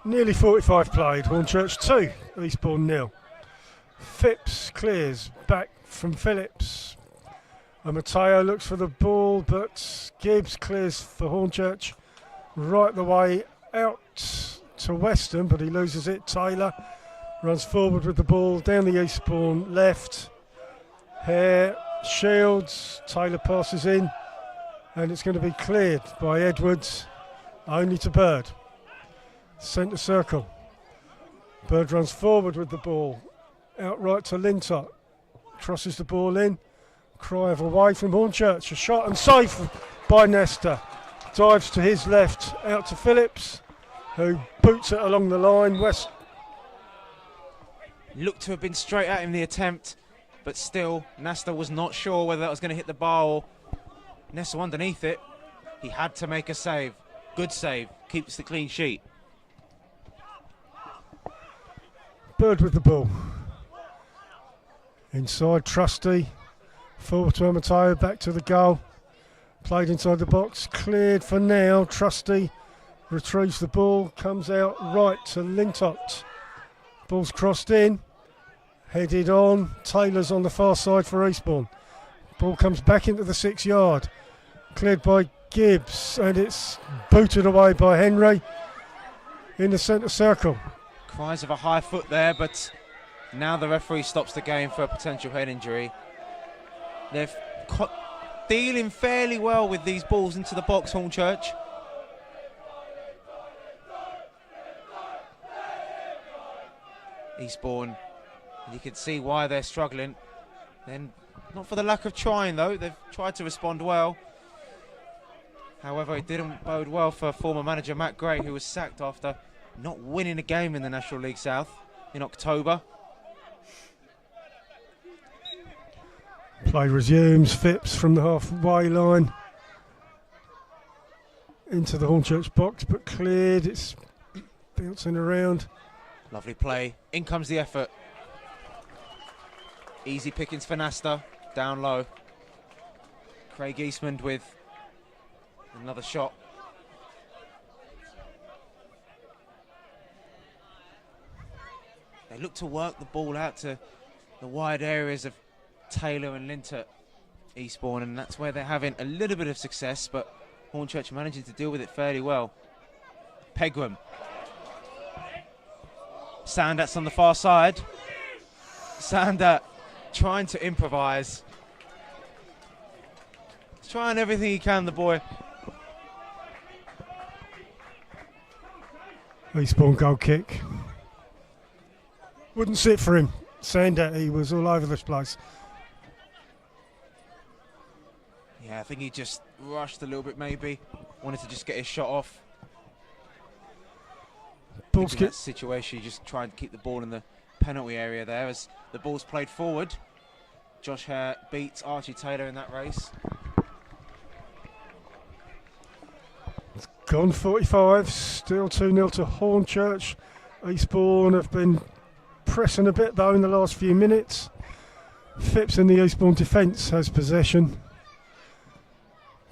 Nearly 45 played. Hornchurch 2, Eastbourne 0. Phipps clears back from Phillips. And Mateo looks for the ball, but Gibbs clears for Hornchurch right the way out to Weston, but he loses it. Taylor runs forward with the ball down the Eastbourne left. Hare shields. Taylor passes in, and it's going to be cleared by Edwards, only to Bird. Centre circle. Bird runs forward with the ball, out right to Lintott. Crosses the ball in. Cry of away from Hornchurch. A shot and safe by Nesta. Dives to his left, out to Phillips, who boots it along the line. West Looked to have been straight at him, the attempt, but still, Nesta was not sure whether that was going to hit the bar or Nesta underneath it. He had to make a save. Good save. Keeps the clean sheet. Bird with the ball. Inside, Trusty. Forward to Mateo, back to the goal. Played inside the box, cleared for now. Trusty retrieves the ball, comes out right to Lintott. Ball's crossed in, headed on. Taylor's on the far side for Eastbourne. Ball comes back into the 6 yard. cleared by Gibbs, and it's booted away by Henry in the centre circle. Cries of a high foot there, but now the referee stops the game for a potential head injury. They're dealing fairly well with these balls into the box, Hornchurch. Eastbourne, you can see why they're struggling. Then, not for the lack of trying though, they've tried to respond well. However, it didn't bode well for former manager Matt Gray, who was sacked after not winning a game in the National League South in October. Play resumes. Phipps from the halfway line into the Hornchurch box, but cleared. It's bouncing around. Lovely play. In comes the effort. Easy pickings for Nasta. Down low. Craig Eastman with another shot. They look to work the ball out to the wide areas of Taylor and Linter, Eastbourne, and that's where they're having a little bit of success, but Hornchurch managing to deal with it fairly well. Pegram. Sandat's on the far side. Sandat trying to improvise. He's trying everything he can, the boy. Eastbourne goal kick. Wouldn't sit for him. Sandat, he was all over this place. Yeah, I think he just rushed a little bit maybe. Wanted to just get his shot off. Ball's in that situation, you just try and keep the ball in the penalty area there as the ball's played forward. Josh Hare beats Archie Taylor in that race. It's gone 45, still 2-0 to Hornchurch. Eastbourne have been pressing a bit though in the last few minutes. Phipps in the Eastbourne defence has possession.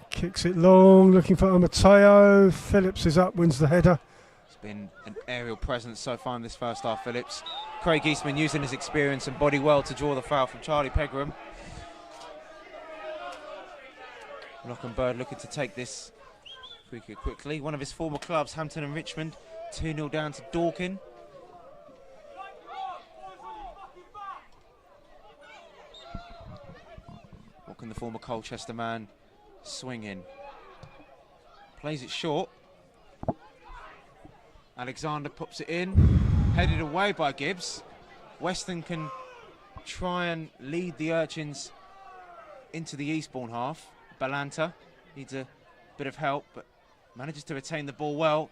Kicks it long, looking for Mateo. Phillips is up, wins the header. It's been an aerial presence so far in this first half, Phillips. Craig Eastman using his experience and body well to draw the foul from Charlie Pegram. Lockenberg looking to take this free kick quickly. One of his former clubs, Hampton and Richmond, 2-0 down to Dorking. What can the former Colchester man swing in? Plays it short. Alexander pops it in, headed away by Gibbs. Weston can try and lead the Urchins into the Eastbourne half. Balanta needs a bit of help, but manages to retain the ball well.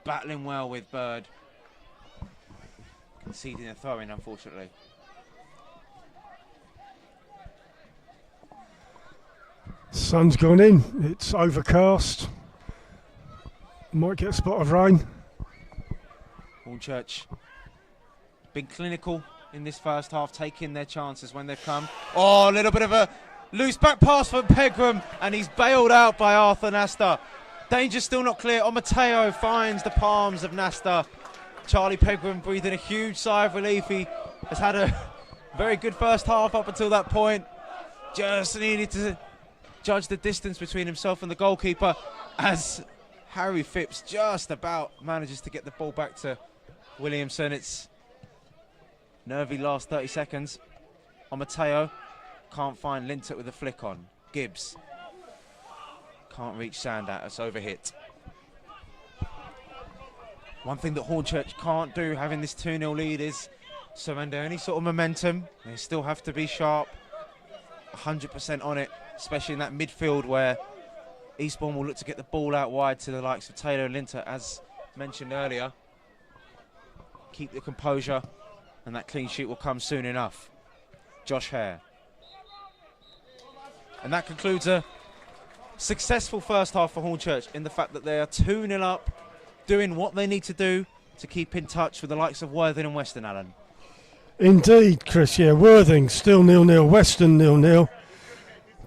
Battling well with Bird. Conceding a throw-in, unfortunately. Sun's gone in, it's overcast. Might get a spot of rain. Hornchurch been clinical in this first half, taking their chances when they've come. Oh, a little bit of a loose back pass from Pegram, and he's bailed out by Arthur Nasta. Danger still not clear. Mateo finds the palms of Nasta. Charlie Pegram breathing a huge sigh of relief. He has had a very good first half up until that point. Just needed to judge the distance between himself and the goalkeeper as Harry Phipps just about manages to get the ball back to Williamson. It's nervy last 30 seconds. On Mateo, can't find Lintott with a flick on. Gibbs can't reach Sandat, it's overhit. One thing that Hornchurch can't do, having this 2-0 lead, is surrender any sort of momentum. They still have to be sharp, 100% on it, especially in that midfield where Eastbourne will look to get the ball out wide to the likes of Taylor and Linter, as mentioned earlier. Keep the composure, and that clean sheet will come soon enough. Josh Hare. And that concludes a successful first half for Hornchurch, in the fact that they are 2-0 up, doing what they need to do to keep in touch with the likes of Worthing and Weston, Allen. Indeed, Chris, yeah, Worthing still 0-0, Weston 0-0.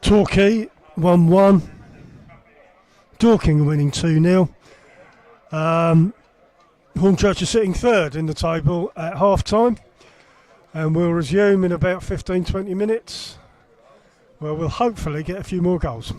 Torquay 1-1. Dorking are winning 2-0. Hornchurch are sitting third in the table at half-time, and we'll resume in about 15-20 minutes, where we'll hopefully get a few more goals.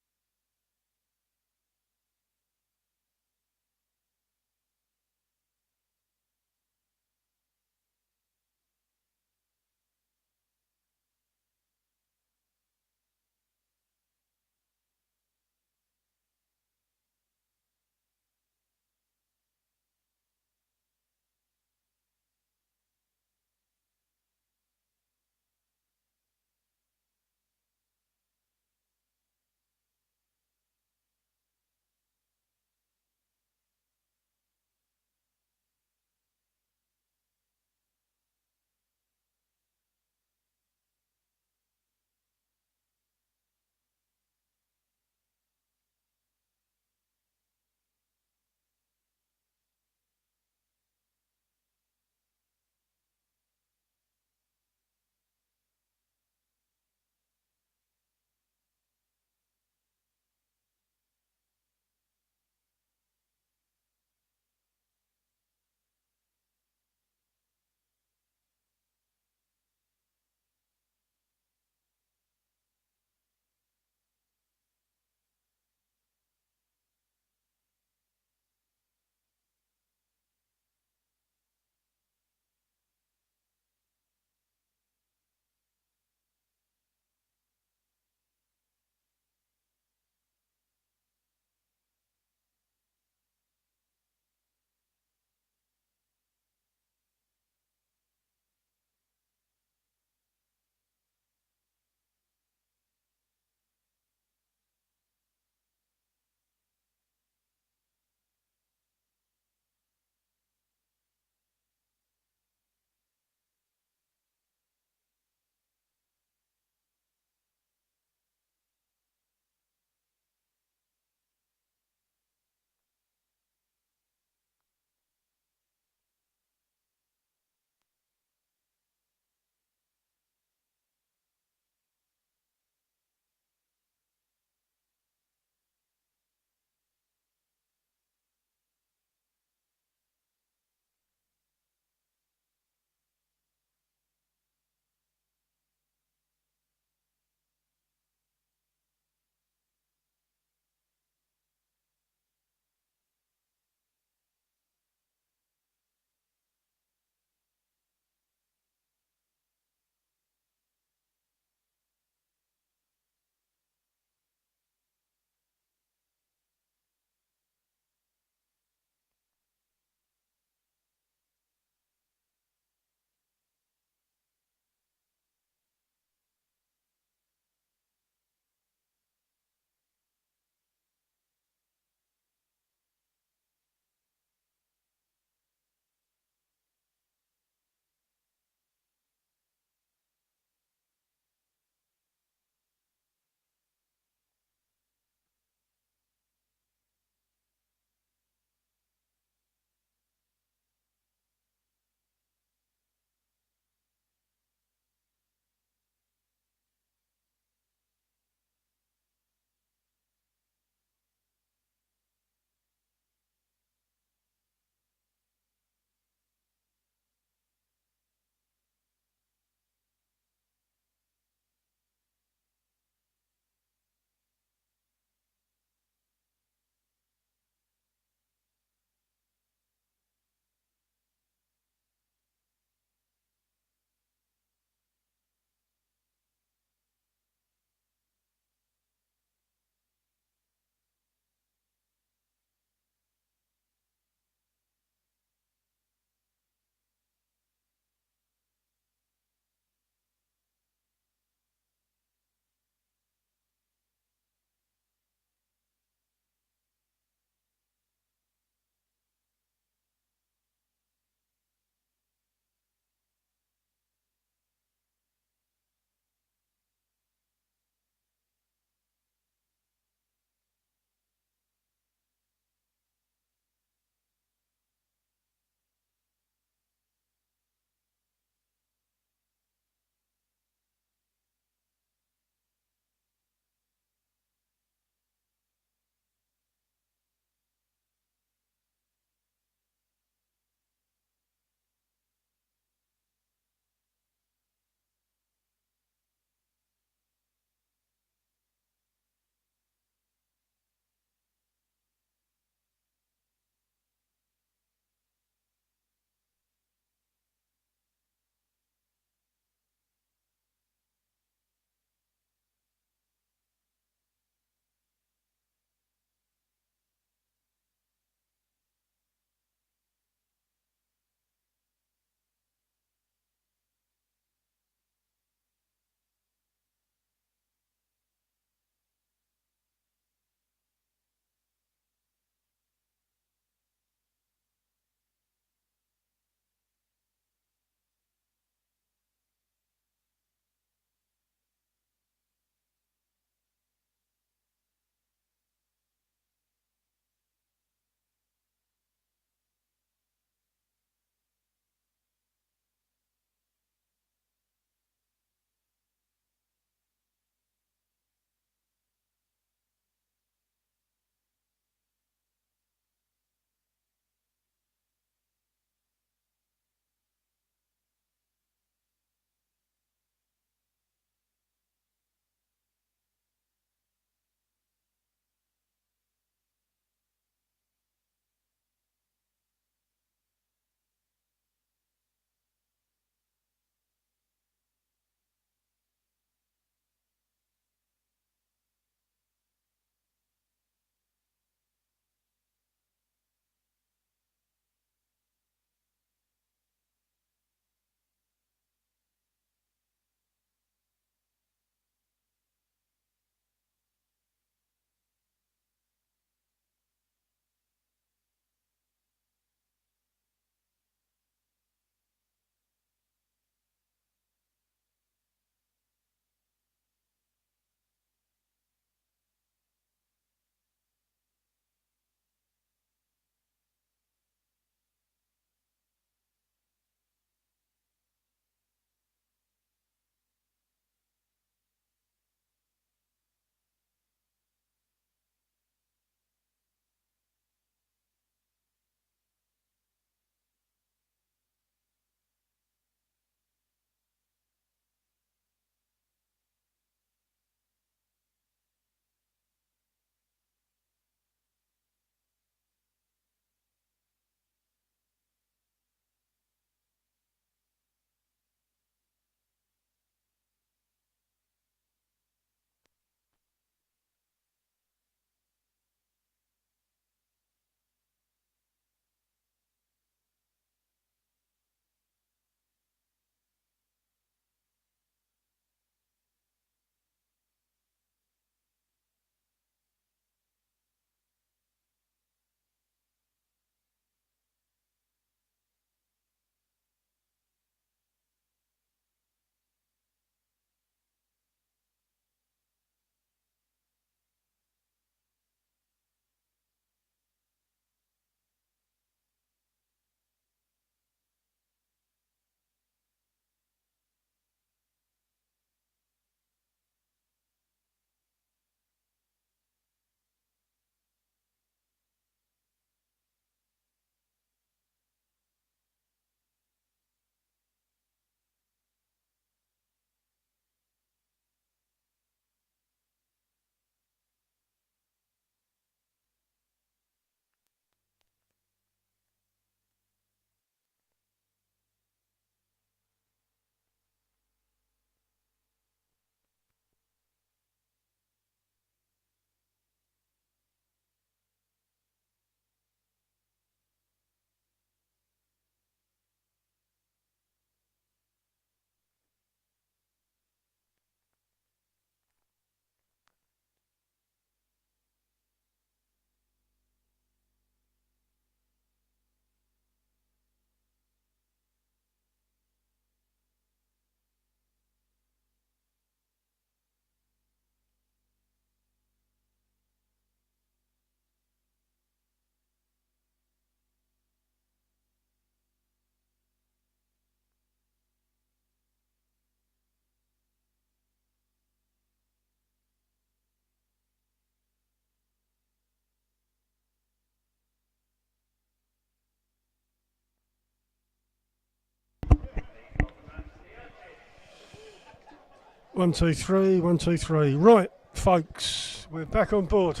1, 2, 3, 1, 2, 3. Right, folks, we're back on board.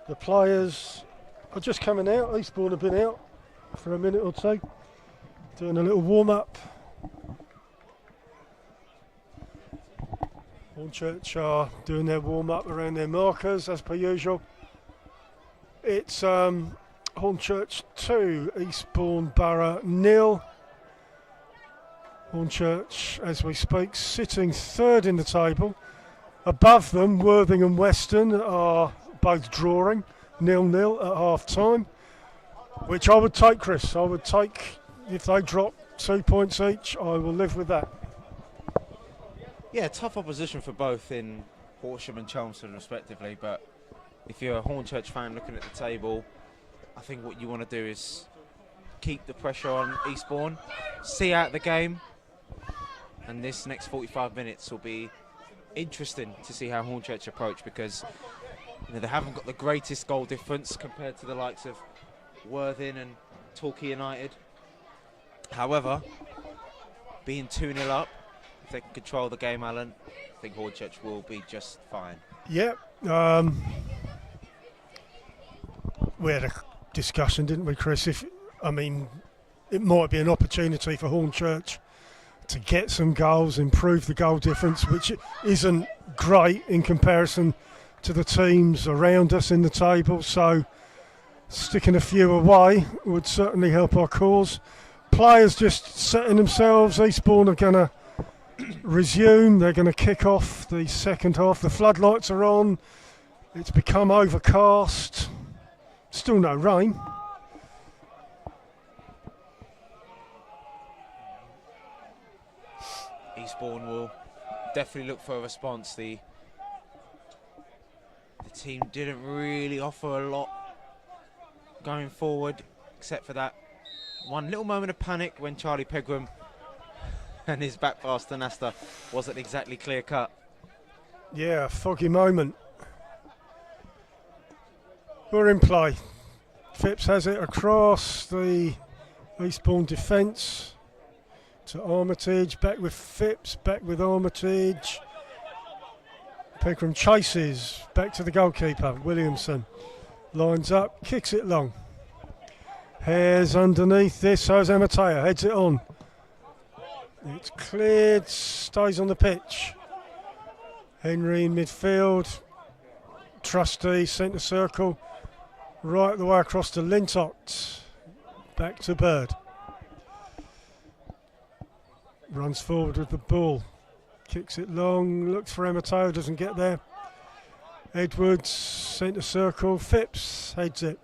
The players are just coming out. Eastbourne have been out for a minute or two, doing a little warm-up. Hornchurch are doing their warm-up around their markers, as per usual. It's Hornchurch 2, Eastbourne Borough 0. Hornchurch, as we speak, sitting third in the table. Above them, Worthing and Weston are both drawing 0-0 at half-time, which I would take, Chris. I would take, if they drop 2 points each, I will live with that. Yeah, tough opposition for both in Horsham and Chelmsford respectively, but if you're a Hornchurch fan looking at the table, I think what you want to do is keep the pressure on Eastbourne, see out the game, and this next 45 minutes will be interesting to see how Hornchurch approach, because they haven't got the greatest goal difference compared to the likes of Worthing and Torquay United. However, being 2-0 up, if they can control the game, Alan, I think Hornchurch will be just fine. Yep. We had a discussion, didn't we, Chris? It might be an opportunity for Hornchurch to get some goals, improve the goal difference, which isn't great in comparison to the teams around us in the table. So sticking a few away would certainly help our cause. Players just setting themselves. Eastbourne are going to resume. They're going to kick off the second half. The floodlights are on. It's become overcast. Still no rain. Eastbourne will definitely look for a response. The team didn't really offer a lot going forward, except for that one little moment of panic when Charlie Pegram and his back pass to Nasta wasn't exactly clear cut. Yeah, foggy moment. We're in play. Phipps has it across the Eastbourne defence to Armitage, back with Phipps, back with Armitage. Pegram chases, back to the goalkeeper, Williamson. Lines up, kicks it long. Hares underneath this, so is Amatea, heads it on. It's cleared, stays on the pitch. Henry in midfield. Trustee, centre circle. Right the way across to Lintott. Back to Bird. Runs forward with the ball. Kicks it long, looks for Amatea, doesn't get there. Edwards, centre circle. Phipps heads it.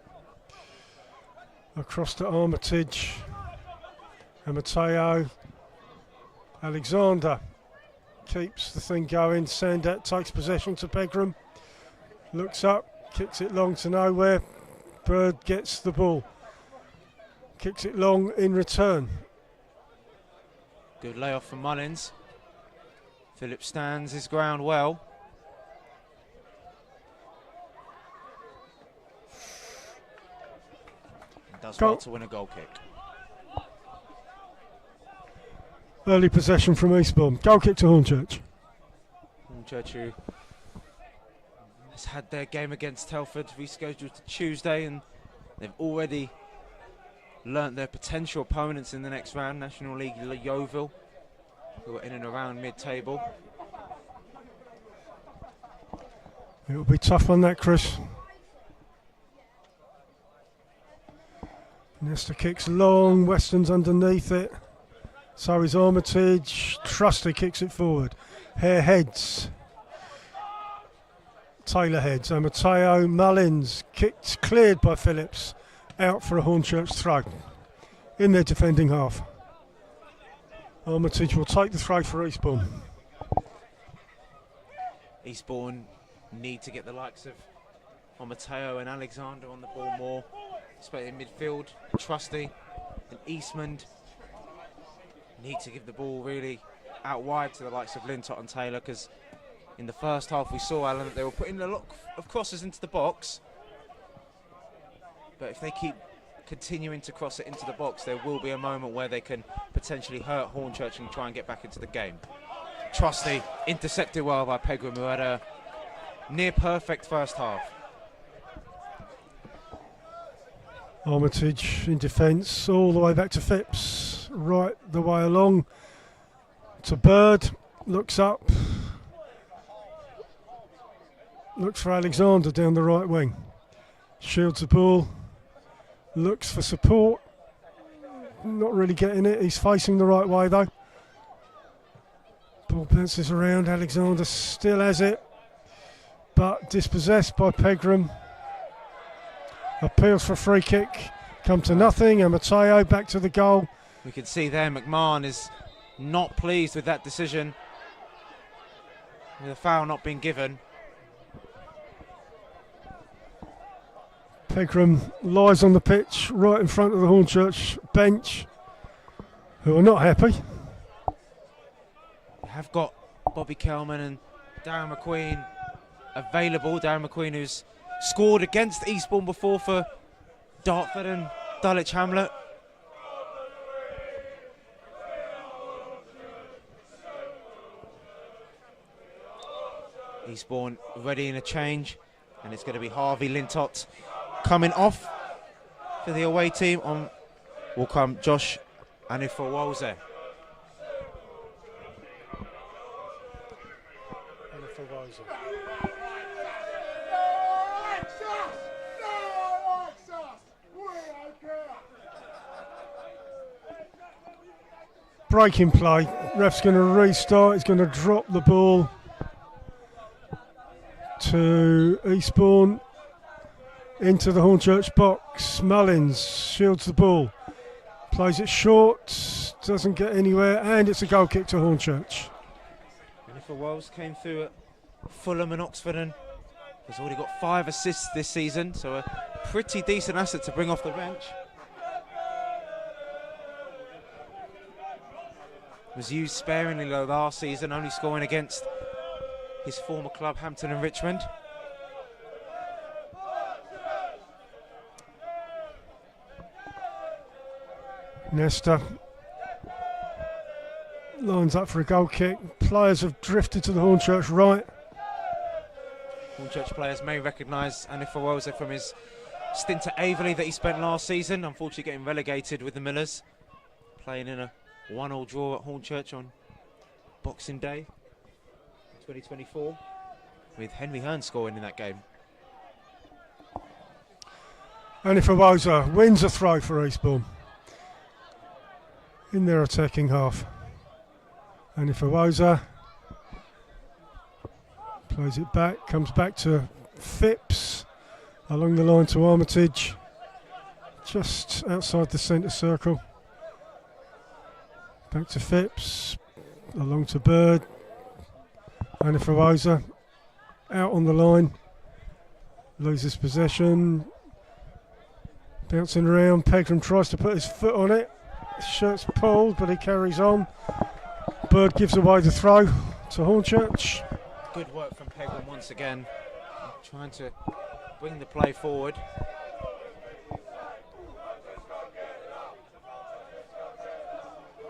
Across to Armitage. Amatea. Alexander keeps the thing going. Sandat takes possession to Pegram. Looks up, kicks it long to nowhere. Bird gets the ball. Kicks it long in return. Good layoff from Mullins. Phillips stands his ground well. And does well to win a goal kick. Early possession from Eastbourne. Goal kick to Hornchurch. Hornchurch, who has had their game against Telford rescheduled to Tuesday, and they've already learnt their potential opponents in the next round. National League Yeovil, who are in and around mid-table. It'll be tough on that, Chris. Nesta kicks long. Weston's underneath it. So is Armitage. Trusty kicks it forward. Hare heads. Taylor heads. Mateo Mullins kicked, cleared by Phillips. Out for a Hornchurch throw. In their defending half. Armitage will take the throw for Eastbourne. Eastbourne need to get the likes of Mateo and Alexander on the ball more, especially in midfield. Trusty and Eastman need to give the ball really out wide to the likes of Lintott and Taylor, because in the first half we saw, Alan, that they were putting a lot of crosses into the box, but if they keep continuing to cross it into the box, there will be a moment where they can potentially hurt Hornchurch and try and get back into the game. Trusty intercepted well by Pegram, who had a near perfect first half. Armitage in defence, all the way back to Phipps, right the way along to Bird, looks up, looks for Alexander down the right wing, shields the ball, looks for support, not really getting it, he's facing the right way though. Ball bounces around, Alexander still has it, but dispossessed by Pegram. Appeals for a free kick, come to nothing, and Matteo back to the goal. We can see there McMahon is not pleased with that decision, with a foul not being given. Pegram lies on the pitch right in front of the Hornchurch bench, who are not happy. We have got Bobby Kelman and Darren McQueen available. Darren McQueen, who's scored against Eastbourne before for Dartford and Dulwich Hamlet. Eastbourne ready in a change, and it's going to be Harvey Lintott coming off for the away team. On will come Josh Anifowoze. Breaking play, ref's going to restart, he's going to drop the ball to Eastbourne into the Hornchurch box. Mullins shields the ball, plays it short, doesn't get anywhere, and it's a goal kick to Hornchurch. Jennifer Wells came through at Fulham and Oxford and has already got 5 assists this season, so a pretty decent asset to bring off the bench. Was used sparingly last season, only scoring against his former club Hampton and Richmond. Nesta lines up for a goal kick. Players have drifted to the Hornchurch right. Hornchurch players may recognise Anifowoze from his stint at Averley that he spent last season, unfortunately getting relegated with the Millers, playing in a 1-1 draw at Hornchurch on Boxing Day 2024, with Henry Hearn scoring in that game. Anifowoze wins a throw for Eastbourne in their attacking half. Anifowoze plays it back, comes back to Phipps, along the line to Armitage, just outside the centre circle. Back to Phipps, along to Bird. Anifowoze out on the line, loses possession, bouncing around. Pegram tries to put his foot on it. His shirt's pulled, but he carries on. Bird gives away the throw to Hornchurch. Good work from Pegram once again, trying to bring the play forward.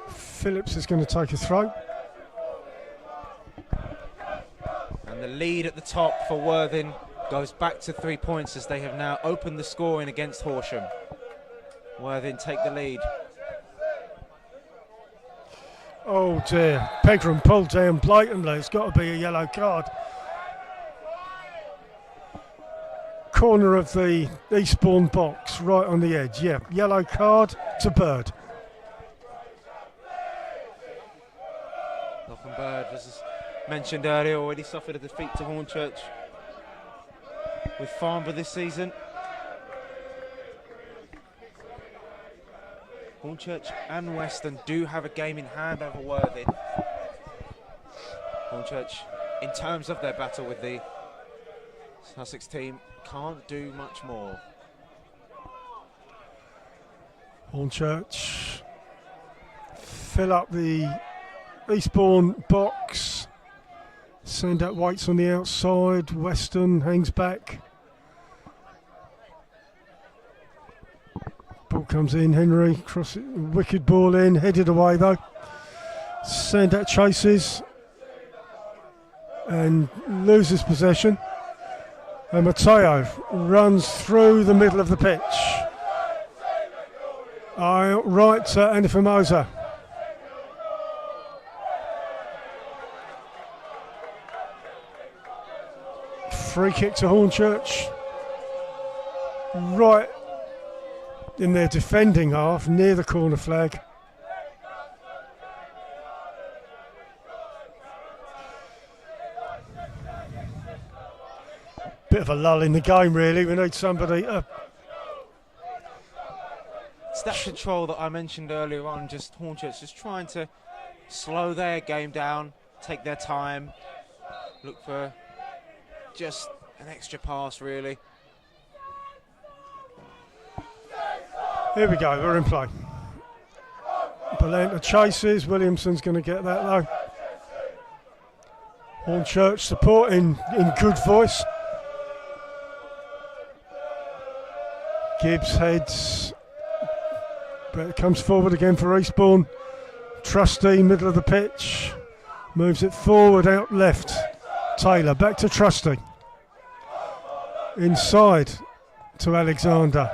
Phillips is going to take a throw. And the lead at the top for Worthing goes back to 3 points as they have now opened the scoring against Horsham. Worthing take the lead. Oh dear, Pegram pulled down blatantly. It's got to be a yellow card. Corner of the Eastbourne box, right on the edge. Yeah, yellow card to Bird. Lachlan Bird, as mentioned earlier, already suffered a defeat to Hornchurch with Farnborough this season. Hornchurch and Weston do have a game in hand over Worthing. Hornchurch, in terms of their battle with the Sussex team, can't do much more. Hornchurch fill up the Eastbourne box, send out Waits on the outside. Weston hangs back. Ball comes in, Henry, cross it, wicked ball in, headed away though. Send out chases. and loses possession. And Matteo runs through the middle of the pitch. Right to Andy Formosa. Free kick to Hornchurch. Right in their defending half, near the corner flag. Bit of a lull in the game, really. We need somebody. It's that control that I mentioned earlier on, just Hornchurch just trying to slow their game down, take their time, look for just an extra pass, really. Here we go, we're in play. Balanta chases, Williamson's going to get that though. Hornchurch supporting in good voice. Gibbs heads, but it comes forward again for Eastbourne. Trustee, middle of the pitch, moves it forward out left. Taylor back to Trustee. Inside to Alexander.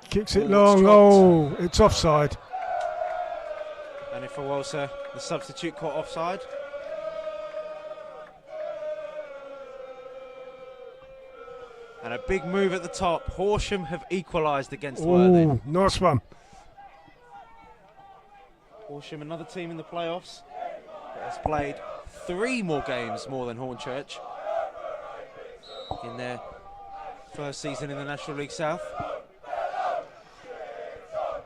Kicks it long. Oh, it's offside. And if Walser, the substitute, caught offside. And a big move at the top. Horsham have equalised against Worthing. Nice one. Horsham, another team in the playoffs, that has played 3 more games more than Hornchurch in their first season in the National League South.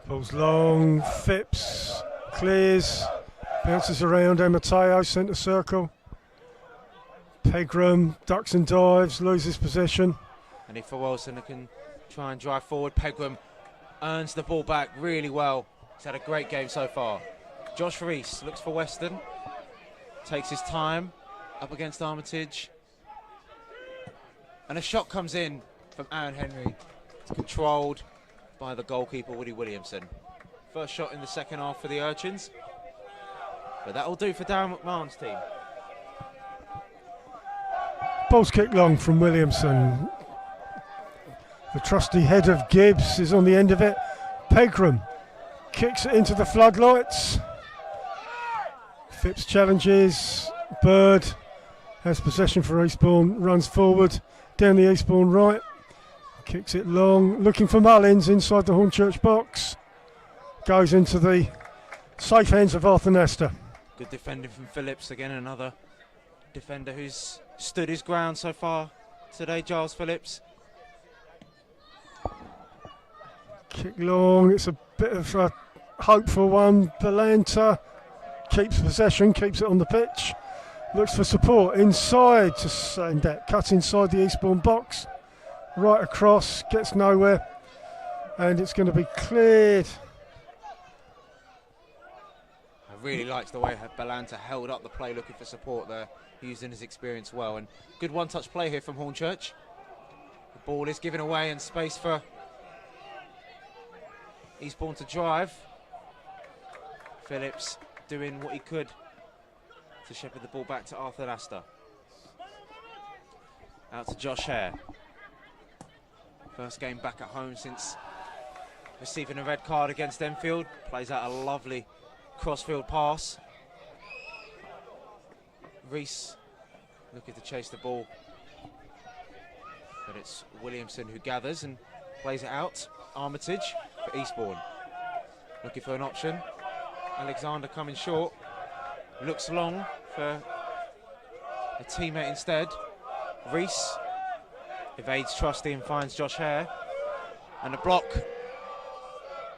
Pulls long, Phipps, clears, bounces around, Mateo, centre circle. Pegram ducks and dives, loses possession. And if Wilson can try and drive forward, Pegram earns the ball back really well. He's had a great game so far. Josh Rees looks for Weston, takes his time up against Armitage. And a shot comes in from Aaron Henry. It's controlled by the goalkeeper, Woody Williamson. First shot in the second half for the Urchins. But that'll do for Darren McMahon's team. Ball's kicked long from Williamson. The trusty head of Gibbs is on the end of it. Pegram kicks it into the floodlights. Phipps challenges. Bird has possession for Eastbourne, runs forward down the Eastbourne right. Kicks it long, looking for Mullins inside the Hornchurch box. Goes into the safe hands of Arthur Nestor. Good defending from Phillips. Again, another defender who's stood his ground so far today, Giles Phillips. Kick long, it's a bit of a hopeful one. Balanta keeps possession, keeps it on the pitch. Looks for support inside to send that. Cut inside the Eastbourne box. Right across, gets nowhere. And it's going to be cleared. I really liked the way Balanta held up the play looking for support there, using his experience well. And good one-touch play here from Hornchurch. The ball is given away and space for Eastbourne to drive. Phillips doing what he could to shepherd the ball back to Arthur Astor. Out to Josh Hare. First game back at home since receiving a red card against Enfield. Plays out a lovely crossfield pass. Rees looking to chase the ball, but it's Williamson who gathers and plays it out. Armitage for Eastbourne. Looking for an option. Alexander coming short. Looks long for a teammate instead. Rees evades Trusty and finds Josh Hare. And the block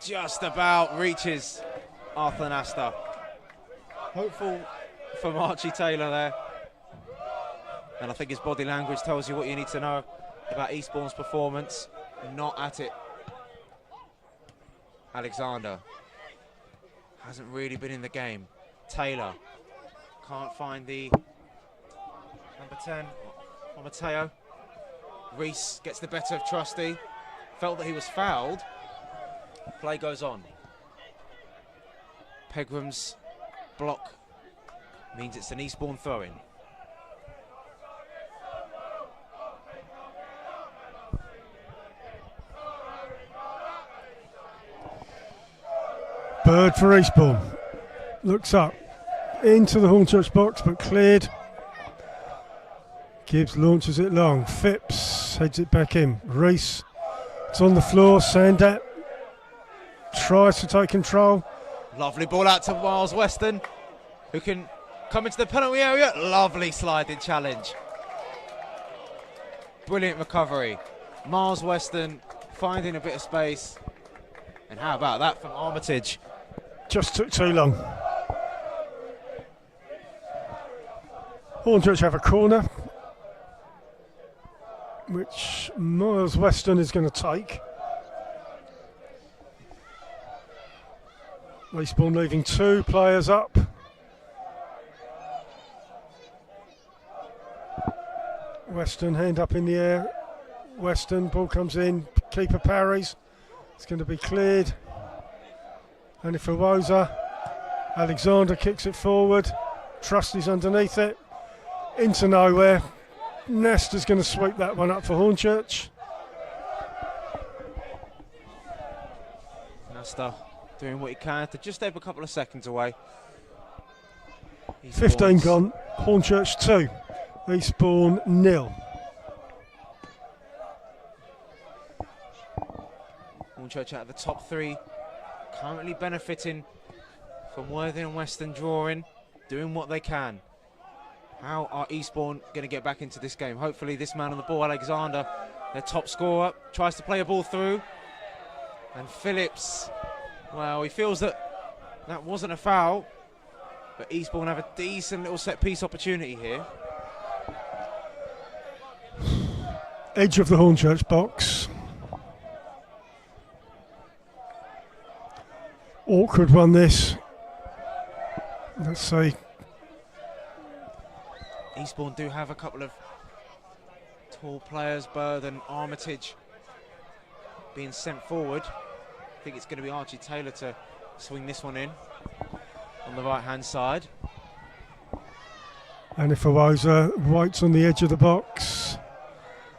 just about reaches Arthur Nastor. Hopeful from Archie Taylor there. And I think his body language tells you what you need to know about Eastbourne's performance. Not at it. Alexander hasn't really been in the game. Taylor can't find the number 10 on Mateo. Rees gets the better of Trusty. Felt that he was fouled. Play goes on. Pegram's block means it's an Eastbourne throw-in. Bird for Eastbourne. Looks up into the Hornchurch box, but cleared. Gibbs launches it long. Phipps heads it back in. Reese, it's on the floor. Sandat tries to take control. Lovely ball out to Miles Weston, who can come into the penalty area. Lovely sliding challenge. Brilliant recovery. Miles Weston finding a bit of space. And how about that from Armitage? Just took too long. Hornchurch have a corner, which Miles Weston is going to take. Eastbourne leaving 2 players up. Weston, hand up in the air. Weston, ball comes in. Keeper parries. It's going to be cleared. And for Woza, Alexander kicks it forward. Trusty's underneath it. Into nowhere. Nesta's going to sweep that one up for Hornchurch. Nesta doing what he can to just step a couple of seconds away. 15 gone. Hornchurch 2. Eastbourne 0. Hornchurch out of the top 3, currently benefiting from Worthing and Weston drawing, doing what they can. How are Eastbourne going to get back into this game? Hopefully this man on the ball, Alexander, their top scorer, tries to play a ball through. And Phillips, well, he feels that that wasn't a foul, but Eastbourne have a decent little set-piece opportunity here. Edge of the Hornchurch box. Awkward one, this. Let's see. Eastbourne do have a couple of tall players, Bird and Armitage, being sent forward. I think it's going to be Archie Taylor to swing this one in on the right-hand side. And if Awoza waits on the edge of the box.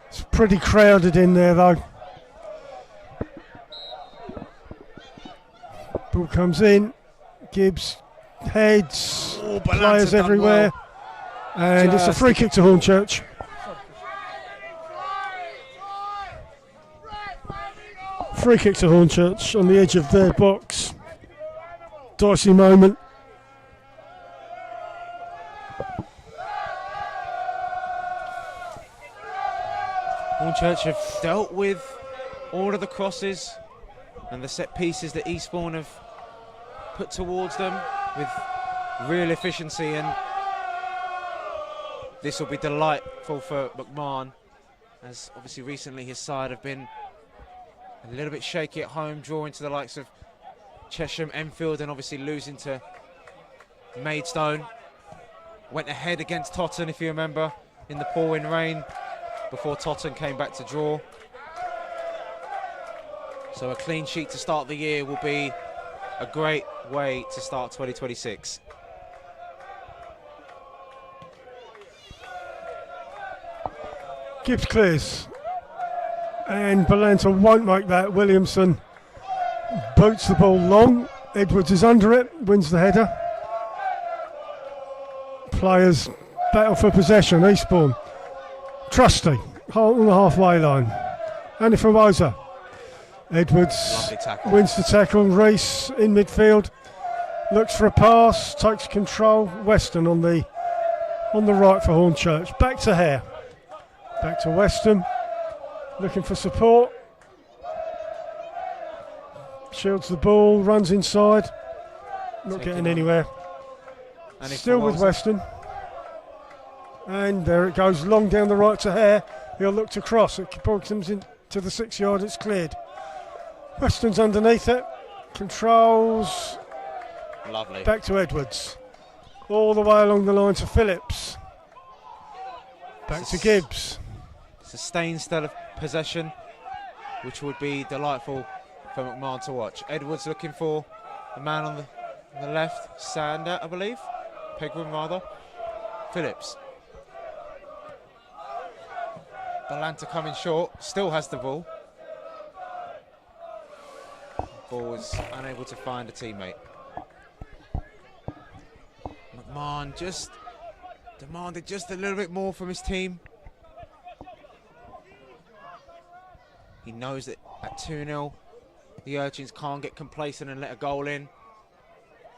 It's pretty crowded in there, though. Ball comes in. Gibbs heads. Oh, players done everywhere. well. And it's a free kick to Hornchurch. Free kick to Hornchurch on the edge of their box. Dicey moment. Hornchurch have dealt with all of the crosses and the set pieces that Eastbourne have put towards them with real efficiency, and this will be delightful for McMahon, as obviously recently his side have been a little bit shaky at home, drawing to the likes of Chesham, Enfield, and obviously losing to Maidstone. Went ahead against Totton, if you remember, in the pouring rain before Totton came back to draw. So a clean sheet to start the year will be a great way to start 2026. Gibbs clears. And Balanta won't make that. Williamson boots the ball long. Edwards is under it, wins the header. Players battle for possession. Eastbourne. Trusty, on the halfway line. And for Woza. Edwards wins the tackle. Reese in midfield. Looks for a pass, takes control. Weston on the right for Hornchurch. Back to Hare. Back to Weston. Looking for support. Shields the ball, runs inside. Not getting anywhere. Still with Weston. And there it goes, long down the right to Hare. He'll look to cross. It comes into the 6 yard, it's cleared. Weston's underneath it. Controls. Lovely. Back to Edwards. All the way along the line to Phillips. Back to Gibbs. Sustained spell of possession, which would be delightful for McMahon to watch. Edwards looking for the man on the left, Sander, I believe. Pegram, rather. Phillips. Balanta coming short, still has the ball. ball, was unable to find a teammate. McMahon just demanded just a little bit more from his team. He knows that at 2-0, the Urchins can't get complacent and let a goal in,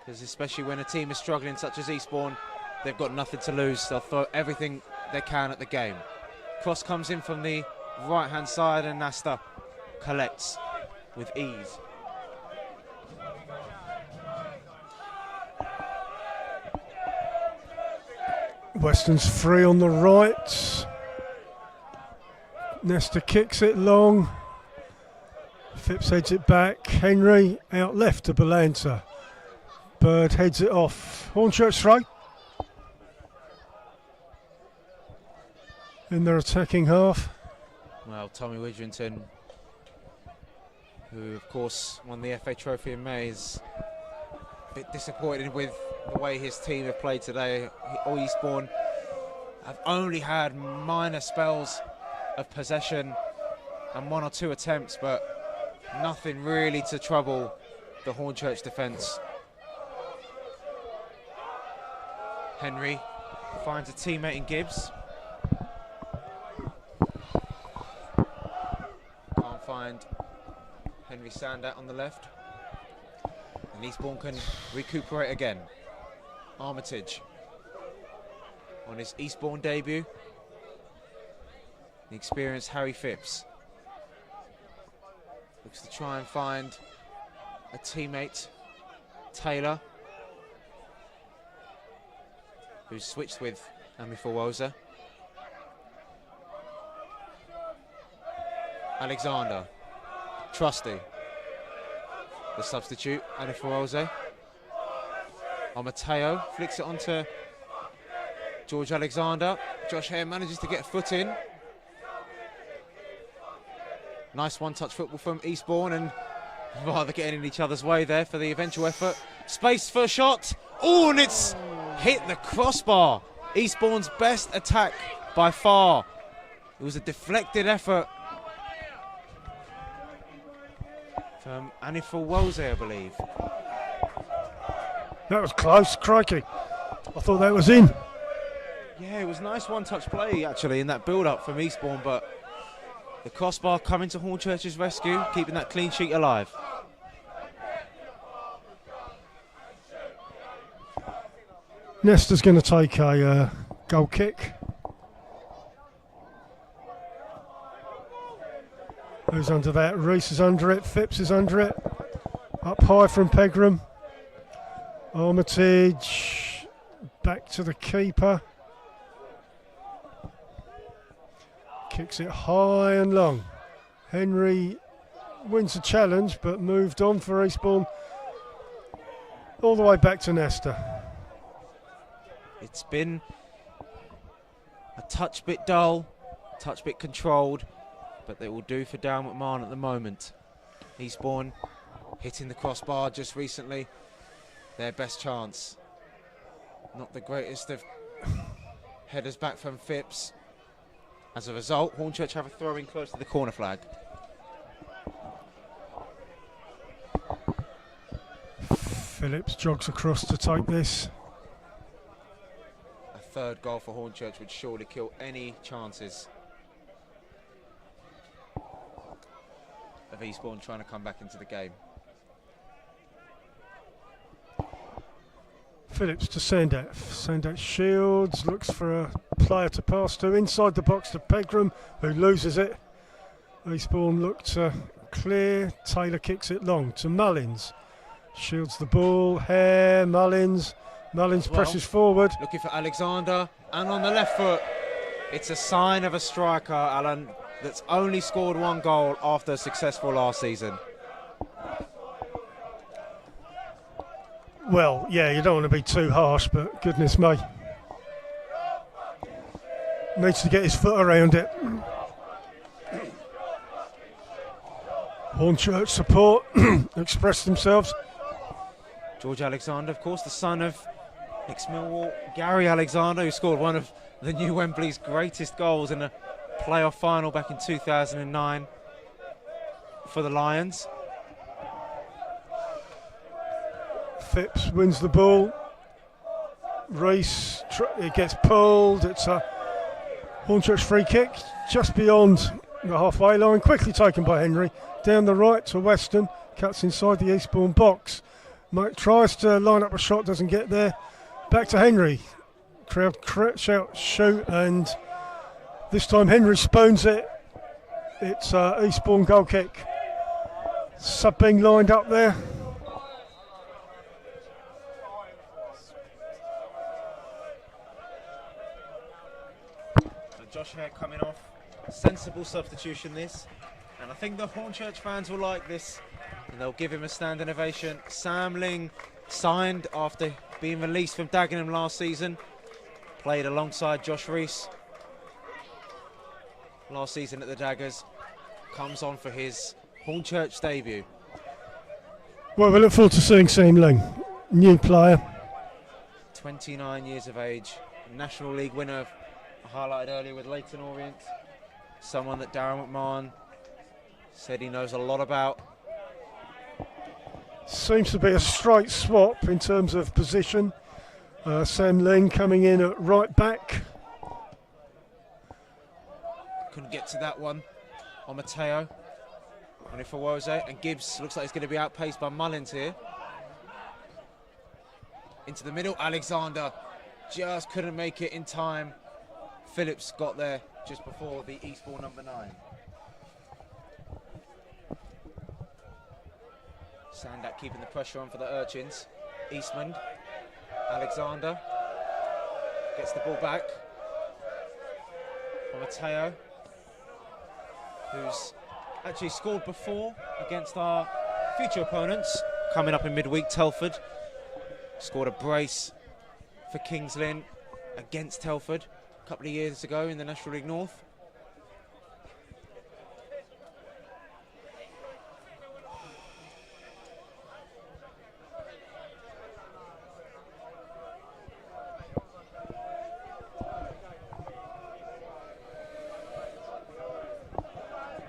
because especially when a team is struggling such as Eastbourne, they've got nothing to lose. They'll throw everything they can at the game. Cross comes in from the right-hand side and Nasta collects with ease. Weston's free on the right. Nesta kicks it long. Phipps heads it back. Henry out left to Balanta. Bird heads it off. Hornchurch throw. In their attacking half. Well, Tommy Widrington, who of course won the FA Trophy in May, is a bit disappointed with the way his team have played today. Eastbourne have only had minor spells of possession and 1 or 2 attempts, but nothing really to trouble the Hornchurch defence. Henry finds a teammate in Gibbs. Can't find Henry Sandat on the left. And Eastbourne can recuperate again. Armitage on his Eastbourne debut. The experienced Harry Phipps looks to try and find a teammate, Taylor, who's switched with Amifawoza. Alexander, Trusty, the substitute, Amifawoza. Mateo flicks it onto George Alexander. Josh Hare manages to get a foot in. Nice one-touch football from Eastbourne, and rather getting in each other's way there for the eventual effort. Space for a shot. Oh, and it's hit the crossbar. Eastbourne's best attack by far. It was a deflected effort from Amifawoza, I believe. That was close, crikey. I thought that was in. Yeah, it was nice one-touch play actually in that build-up from Eastbourne, but the crossbar coming to Hornchurch's rescue, keeping that clean sheet alive. Nesta's going to take a goal kick. Who's under that? Reese is under it. Phipps is under it. Up high from Pegram. Armitage back to the keeper. Kicks it high and long. Henry wins the challenge, but moved on for Eastbourne. All the way back to Nesta. It's been a touch bit dull, touch bit controlled, but they will do for Down McMahon at the moment. Eastbourne hitting the crossbar just recently. Their best chance. Not the greatest of headers back from Phipps. As a result, Hornchurch have a throw in close to the corner flag. Phillips jogs across to take this. A third goal for Hornchurch would surely kill any chances of Eastbourne trying to come back into the game. Phillips to Sandat. Sandat shields, looks for a player to pass to. Inside the box to Pegram, who loses it. Eastbourne look to clear. Taylor kicks it long to Mullins. Shields the ball. Hare, Mullins. Mullins presses forward. Looking for Alexander, and on the left foot, it's a sign of a striker, Alan, that's only scored 1 goal after a successful last season. Well, yeah, you don't want to be too harsh, but goodness me. Needs to get his foot around it. Hornchurch support express themselves. George Alexander, of course, the son of ex-Millwall Gary Alexander, who scored one of the new Wembley's greatest goals in a playoff final back in 2009 for the Lions. Phipps wins the ball. Reese, it gets pulled. It's a Hornchurch free kick just beyond the halfway line. Quickly taken by Henry. Down the right to Weston. Cuts inside the Eastbourne box. Mike tries to line up a shot, doesn't get there. Back to Henry. Crowd shout, shoot, and this time Henry spoons it. It's Eastbourne goal kick. Sub being lined up there. Josh Hare coming off. Sensible substitution this. And I think the Hornchurch fans will like this. And they'll give him a standing ovation. Sam Ling signed after being released from Dagenham last season. Played alongside Josh Reese last season at the Daggers. Comes on for his Hornchurch debut. Well, we look forward to seeing Sam Ling. New player. 29 years of age. National League winner, highlighted earlier with Leyton Orient. Someone that Darren McMahon said he knows a lot about. Seems to be a straight swap in terms of position. Sam Ling coming in at right back. Couldn't get to that one on Mateo. And if and Gibbs looks like he's going to be outpaced by Mullins here. Into the middle, Alexander just couldn't make it in time. Phillips got there just before the Eastbourne number 9. Sandak keeping the pressure on for the Urchins. Eastman, Alexander gets the ball back for Mateo, who's actually scored before against our future opponents coming up in midweek. Telford scored a brace for Kings Lynn against Telford a couple of years ago in the National League North.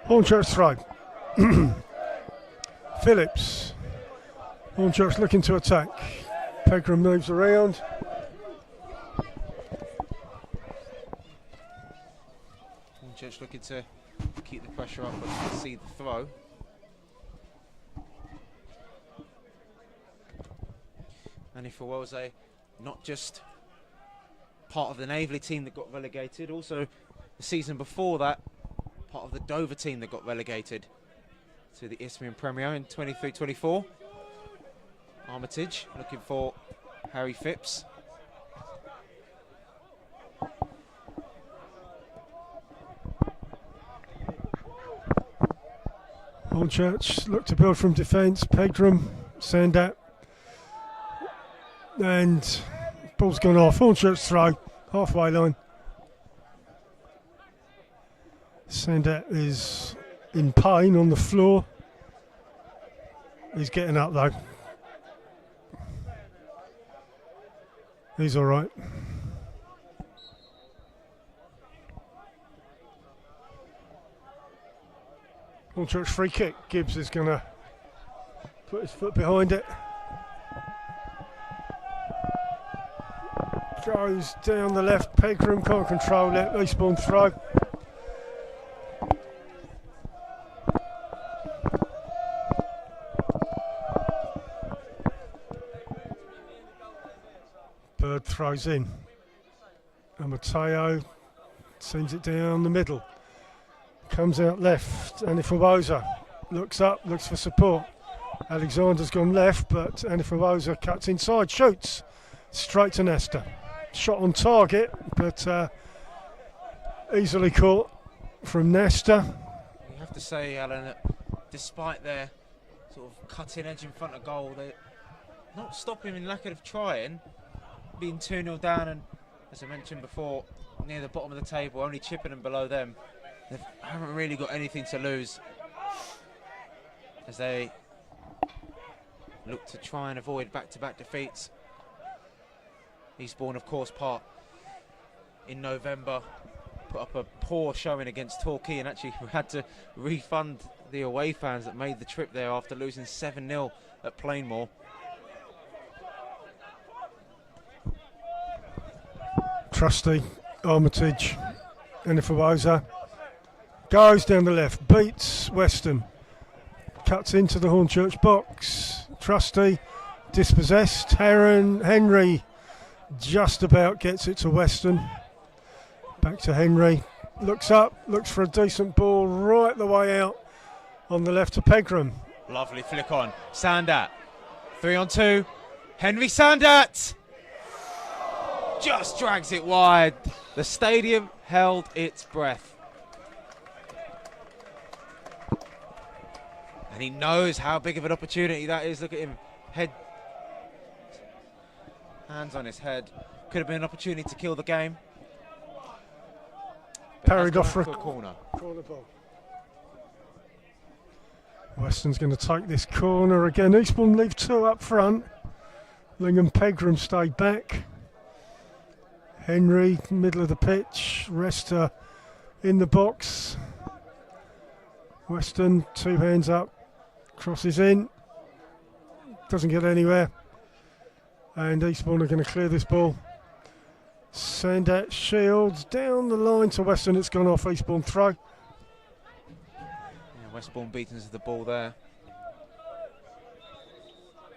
Hornchurch throw. Phillips. Hornchurch looking to attack. Pegram moves around. Hornchurch looking to keep the pressure up but see the throw. And if Ifuoze, not just part of the Naveley team that got relegated, also the season before that, part of the Dover team that got relegated to the Isthmian Premier in 23-24. Armitage looking for Harry Phipps. Hornchurch look to build from defence. Pegram, Sandat. And ball's gone off. Hornchurch throw, halfway line. Sandat is in pain on the floor. He's getting up though. He's all right. Hornchurch free kick. Gibbs is going to put his foot behind it. Goes down the left. Pegram can't control it. Eastbourne throw. Bird throws in. And Mateo sends it down the middle. Comes out left. Anifuoza looks up, looks for support. Alexander's gone left, but Anifuoza cuts inside, shoots straight to Nesta. Shot on target, but easily caught from Nesta. You have to say, Alan, that despite their sort of cutting edge in front of goal, they're not stopping in lack of trying. Being 2-0 down, and as I mentioned before, near the bottom of the table, only chipping them below them. They haven't really got anything to lose as they look to try and avoid back-to-back defeats. Eastbourne, of course, part in November, put up a poor showing against Torquay and actually had to refund the away fans that made the trip there after losing 7-0 at Plainmoor. Trusty, Armitage, Enifawoza. Goes down the left, beats Weston. Cuts into the Hornchurch box. Trusty, dispossessed. Henry just about gets it to Weston. Back to Henry. Looks up, looks for a decent ball right the way out on the left to Pegram. Lovely flick on. Sandat. 3-on-2. Henry Sandat just drags it wide. The stadium held its breath. And he knows how big of an opportunity that is. Look at him. Hands on his head. Could have been an opportunity to kill the game. Parried off for a corner. Corner ball. Weston's going to take this corner again. Eastbourne leave 2 up front. Ling and Pegram stay back. Henry, middle of the pitch. Resta in the box. Weston, 2 hands up. Crosses in. Doesn't get anywhere. And Eastbourne are going to clear this ball. Sandat shields down the line to Weston. It's gone off. Eastbourne throw. Yeah, Westbourne beaten to the ball there.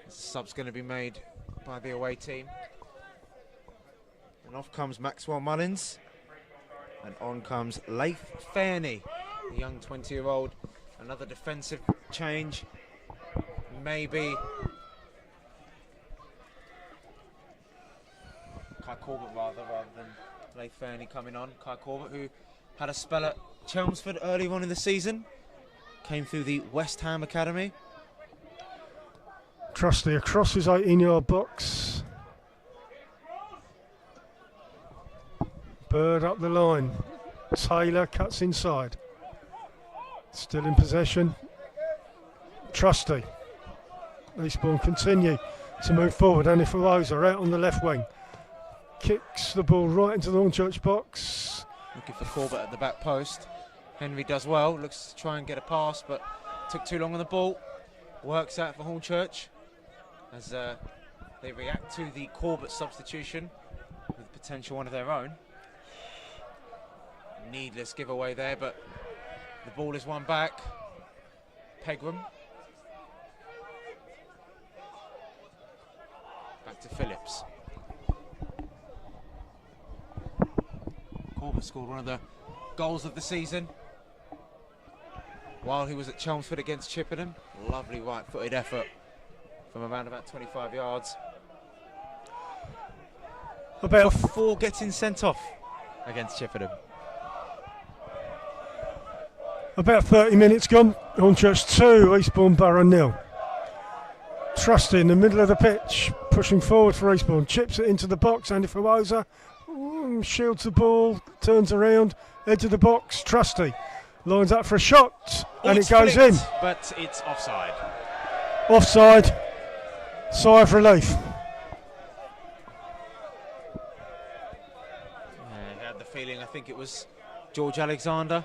The sub's going to be made by the away team. And off comes Maxwell Mullins. And on comes Leif Fairney, the young 20-year-old. Another defensive change. Maybe Kai Corbett rather than Leif Fairney coming on. Kai Corbett, who had a spell at Chelmsford earlier on in the season, came through the West Ham Academy. Trusty across his 18-yard box. Bird up the line. Taylor cuts inside. Still in possession. Trusty. Eastbourne continue to move forward. Enifawoza out on the left wing. Kicks the ball right into the Hornchurch box. Looking for Corbett at the back post. Henry does well, looks to try and get a pass, but took too long on the ball. Works out for Hornchurch as they react to the Corbett substitution with potential one of their own. Needless giveaway there, but the ball is won back. Pegram. Back to Phillips. Corbett scored one of the goals of the season while he was at Chelmsford against Chippenham. Lovely right-footed effort from around about 25 yards. Before getting sent off against Chippenham. About 30 minutes gone. Hornchurch 2, Eastbourne Borough 0. Trusty in the middle of the pitch, pushing forward for Eastbourne. Chips it into the box. Andy Fawoza shields the ball, turns around, edge of the box. Trusty lines up for a shot, and it goes in. But it's offside. Offside. Sigh of relief. I had the feeling, I think it was George Alexander.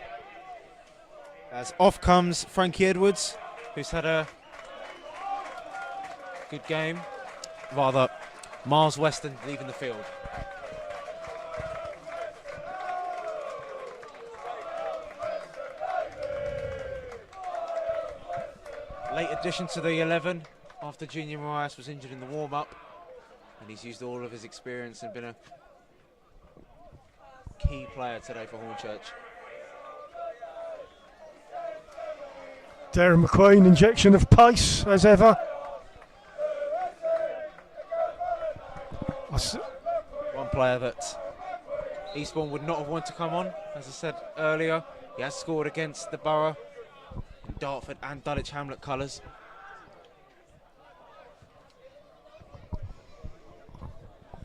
As off comes Frankie Edwards, who's had a good game. Rather, Miles Weston leaving the field. Late addition to the 11 after Junior Marias was injured in the warm-up, and he's used all of his experience and been a key player today for Hornchurch. Darren McQueen, injection of pace as ever. One player that Eastbourne would not have wanted to come on, as I said earlier. He has scored against the Borough, Dartford and Dulwich Hamlet colours.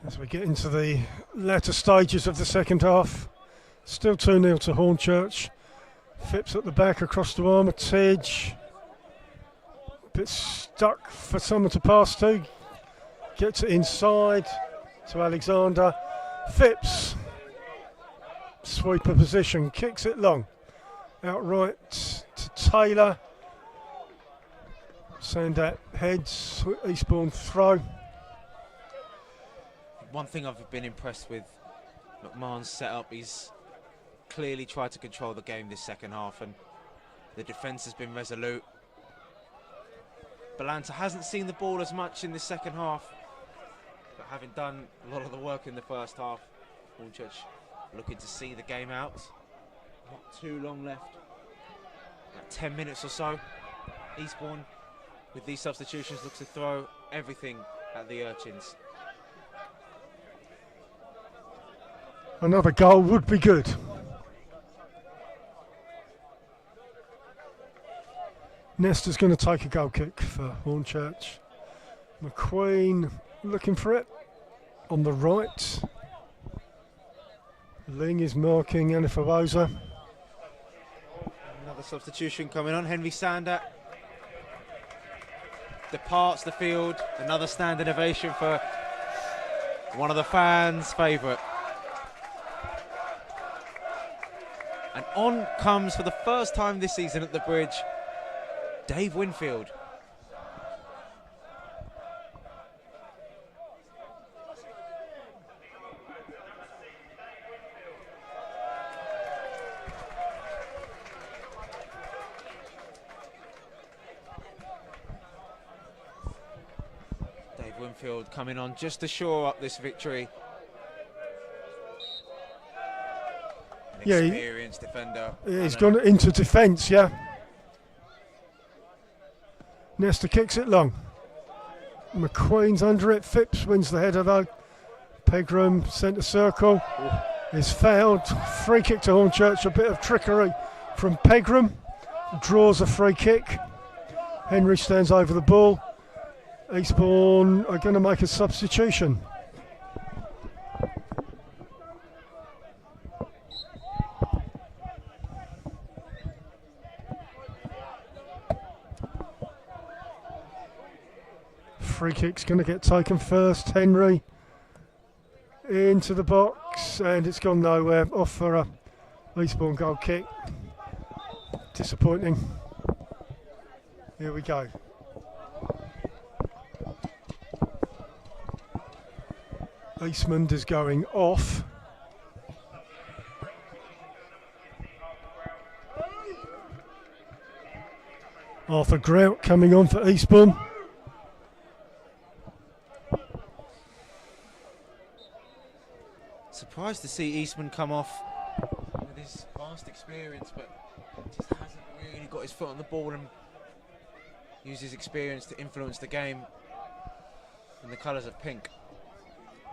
As we get into the latter stages of the second half, still 2-0 to Hornchurch. Phipps at the back across to Armitage. Bit stuck for someone to pass to. Gets it inside to Alexander. Phipps, sweeper position, kicks it long. Outright to Taylor. Sandat heads, Eastbourne throw. One thing I've been impressed with McMahon's set up. He's clearly tried to control the game this second half, and the defence has been resolute. Balanta hasn't seen the ball as much in the second half, but having done a lot of the work in the first half, Hornchurch looking to see the game out. Not too long left, about 10 minutes or so. Eastbourne, with these substitutions, looks to throw everything at the Urchins. Another goal would be good. Nestor's going to take a goal kick for Hornchurch. McQueen looking for it on the right. Ling is marking Anifawosa. Another substitution coming on. Henry Sander departs the field. Another standing ovation for one of the fans' favourite. And on comes, for the first time this season at the Bridge, Dave Winfield. Dave Winfield coming on just to shore up this victory. An Yeah, experienced defender. He's gone into defence, yeah. Nestor kicks it long. McQueen's under it. Phipps wins the header though. Pegram, centre circle, is fouled. Free kick to Hornchurch. A bit of trickery from Pegram. Draws a free kick. Henry stands over the ball. Eastbourne are going to make a substitution. Free kick's going to get taken first. Henry into the box, and it's gone nowhere. Off for a Eastbourne goal kick. Disappointing. Here we go. Eastmond is going off. Arthur Grout coming on for Eastbourne. Surprised to see Eastman come off with his vast experience, but just hasn't really got his foot on the ball and use his experience to influence the game in the colours of pink.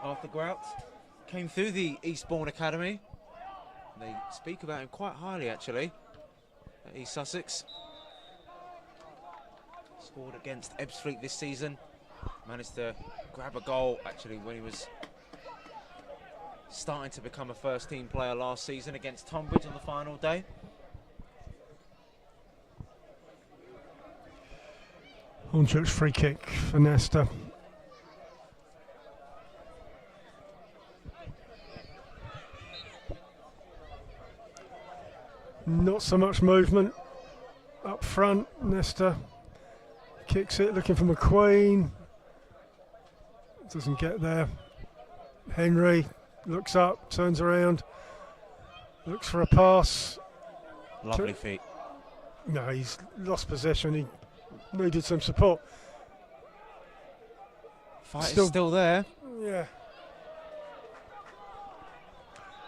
Arthur Grout came through the Eastbourne Academy. They speak about him quite highly, actually, at East Sussex. Scored against Ebbsfleet this season. Managed to grab a goal, actually, when he was starting to become a first-team player last season against Tonbridge on the final day. Hornchurch free kick for Nestor. Not so much movement up front. Nestor kicks it, looking for McQueen. Doesn't get there. Henry looks up, turns around, looks for a pass. Lovely feet. No, he's lost possession. He needed some support. Fight is still there. Yeah.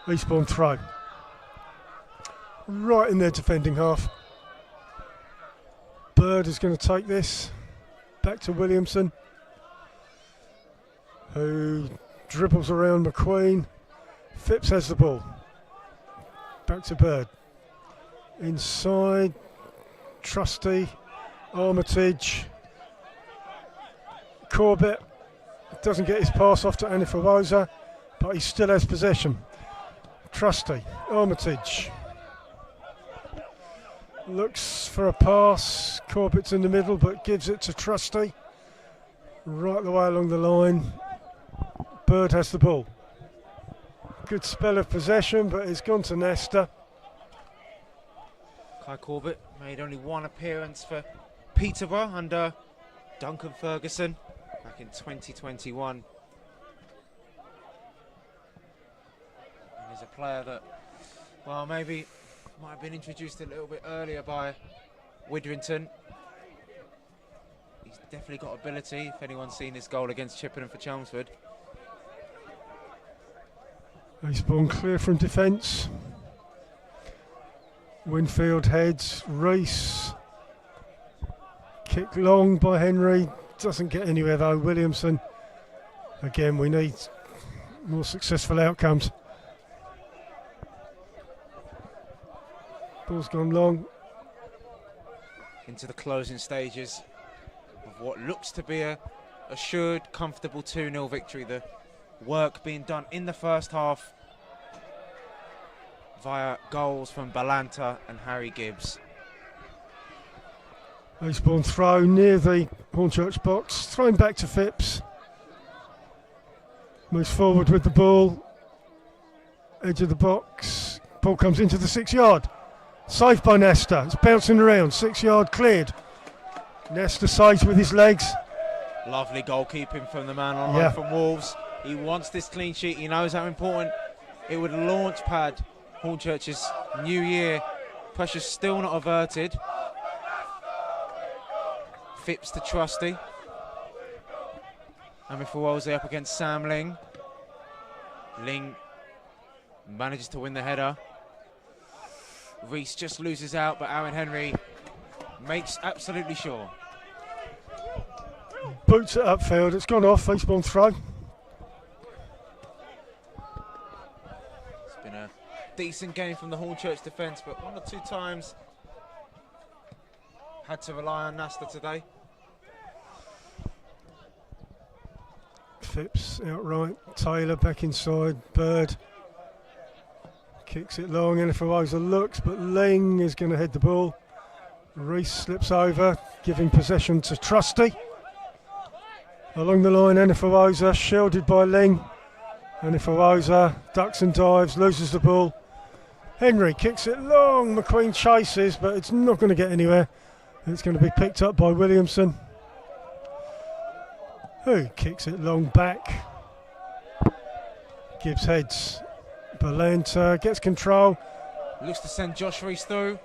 Eastbourne throw. Right in their defending half. Bird is going to take this. Back to Williamson, who dribbles around McQueen. Phipps has the ball. Back to Bird. Inside. Trusty. Armitage. Corbett doesn't get his pass off to Anifawosa, but he still has possession. Trusty. Armitage. Looks for a pass. Corbett's in the middle, but gives it to Trusty. Right the way along the line. Bird has the ball. Good spell of possession, but it's gone to Nestor. Kai Corbett made only one appearance for Peterborough under Duncan Ferguson back in 2021. He's a player that, well, maybe might have been introduced a little bit earlier by Widrington. He's definitely got ability, if anyone's seen his goal against Chippenham for Chelmsford. Eastbourne clear from defence. Winfield heads, Reese. Kick long by Henry, doesn't get anywhere though. Williamson, again, we need more successful outcomes. Ball's gone long. Into the closing stages of what looks to be a assured, comfortable 2-0 victory. The work being done in the first half via goals from Balanta and Harry Gibbs. Eastbourne throw near the Hornchurch box, thrown back to Phipps. Moves forward with the ball. Edge of the box. Ball comes into the 6-yard. Saved by Nesta. It's bouncing around. 6-yard cleared. Nesta saves with his legs. Lovely goalkeeping from the man on line from Wolves. He wants this clean sheet. He knows how important it would launch pad Hornchurch's new year. Pressure's still not averted. Phipps to Trusty. And before Wolsey up against Sam Ling. Ling manages to win the header. Reese just loses out, but Aaron Henry makes absolutely sure. Boots it upfield. It's gone off. Eastbourne throw. It's been a decent game from the Hornchurch defence, but 1 or 2 times had to rely on Nasta today. Phipps outright. Taylor back inside. Bird kicks it long. Enifawoza looks, but Ling is going to head the ball. Reese slips over, giving possession to Trusty. Along the line, Enifawoza shielded by Ling. Enifawoza ducks and dives, loses the ball. Henry kicks it long. McQueen chases, but it's not going to get anywhere. It's going to be picked up by Williamson, who kicks it long back. Gibbs heads. Balanta gets control. Looks to send Josh Reese through.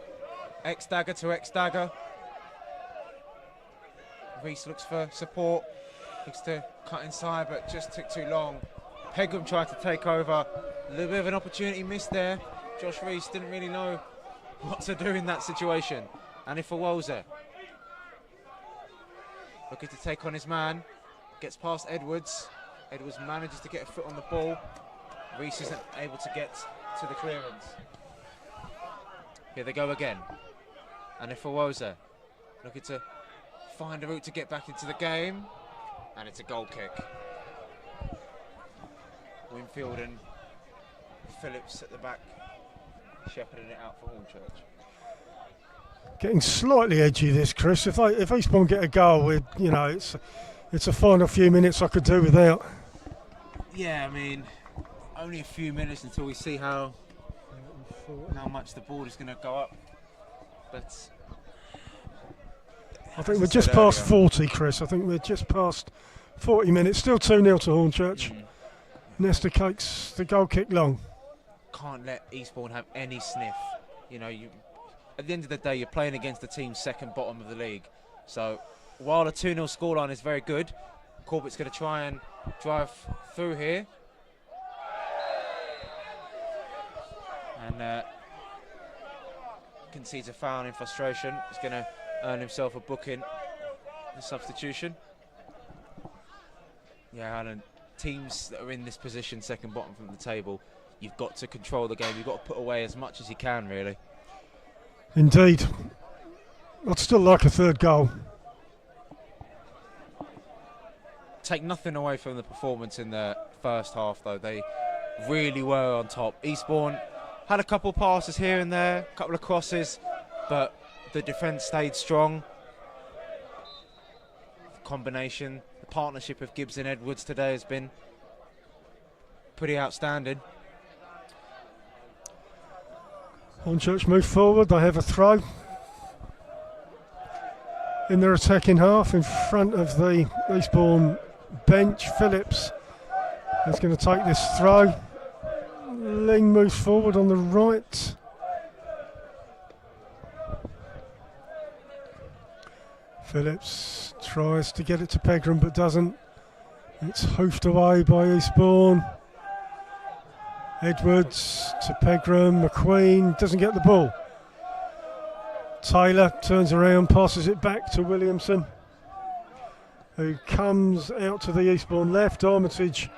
X-dagger to X-dagger. Reese looks for support. Looks to cut inside, but just took too long. Pegram tried to take over. A little bit of an opportunity missed there. Josh Reese didn't really know what to do in that situation. And if Woza looking to take on his man, gets past Edwards. Edwards manages to get a foot on the ball. Reese isn't able to get to the clearance. Here they go again. And if Woza looking to find a route to get back into the game, and it's a goal kick. Winfield and Phillips at the back, shepherding it out for Hornchurch. Getting slightly edgy this, Chris. If Eastbourne get a goal, it's a final few minutes I could do without. Yeah, I mean, only a few minutes until we see how much the ball is going to go up. But I think we're just past 40, Chris. I think we're just past 40 minutes. Still 2-0 to Hornchurch. Nesta kicks the goal kick long. Can't let Eastbourne have any sniff. You know, at the end of the day, you're playing against the team second bottom of the league. So while a 2-0 scoreline is very good, Corbett's going to try and drive through here. And concedes a foul in frustration. He's going to earn himself a booking, a substitution. Yeah, Alan, teams that are in this position, second bottom from the table, you've got to control the game. You've got to put away as much as you can, really. Indeed. I'd still like a third goal. Take nothing away from the performance in the first half, though. They really were on top. Eastbourne had a couple of passes here and there, a couple of crosses, but the defence stayed strong. The combination, the partnership of Gibbs and Edwards today has been pretty outstanding. Hornchurch move forward, they have a throw. In their attacking half, in front of the Eastbourne bench, Phillips is going to take this throw. Ling moves forward on the right. Phillips tries to get it to Pegram but doesn't. It's hoofed away by Eastbourne. Edwards to Pegram. McQueen doesn't get the ball. Taylor turns around, passes it back to Williamson, who comes out to the Eastbourne left. Armitage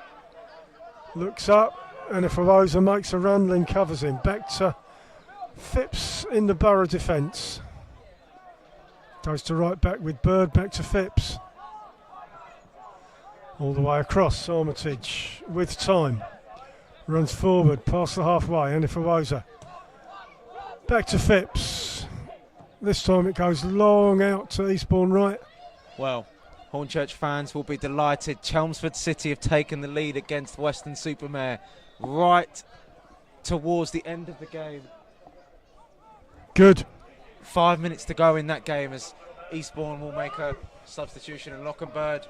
looks up, and if Rosa makes a run, Ling covers him. Back to Phipps in the Borough defence. Goes to right back with Bird, back to Phipps. All the way across, Armitage with time. Runs forward, past the halfway, and if Rosa. Back to Phipps. This time it goes long out to Eastbourne right. Well, Hornchurch fans will be delighted. Chelmsford City have taken the lead against Weston-super-Mare right towards the end of the game. Good. 5 minutes to go in that game as Eastbourne will make a substitution, and Lockenbird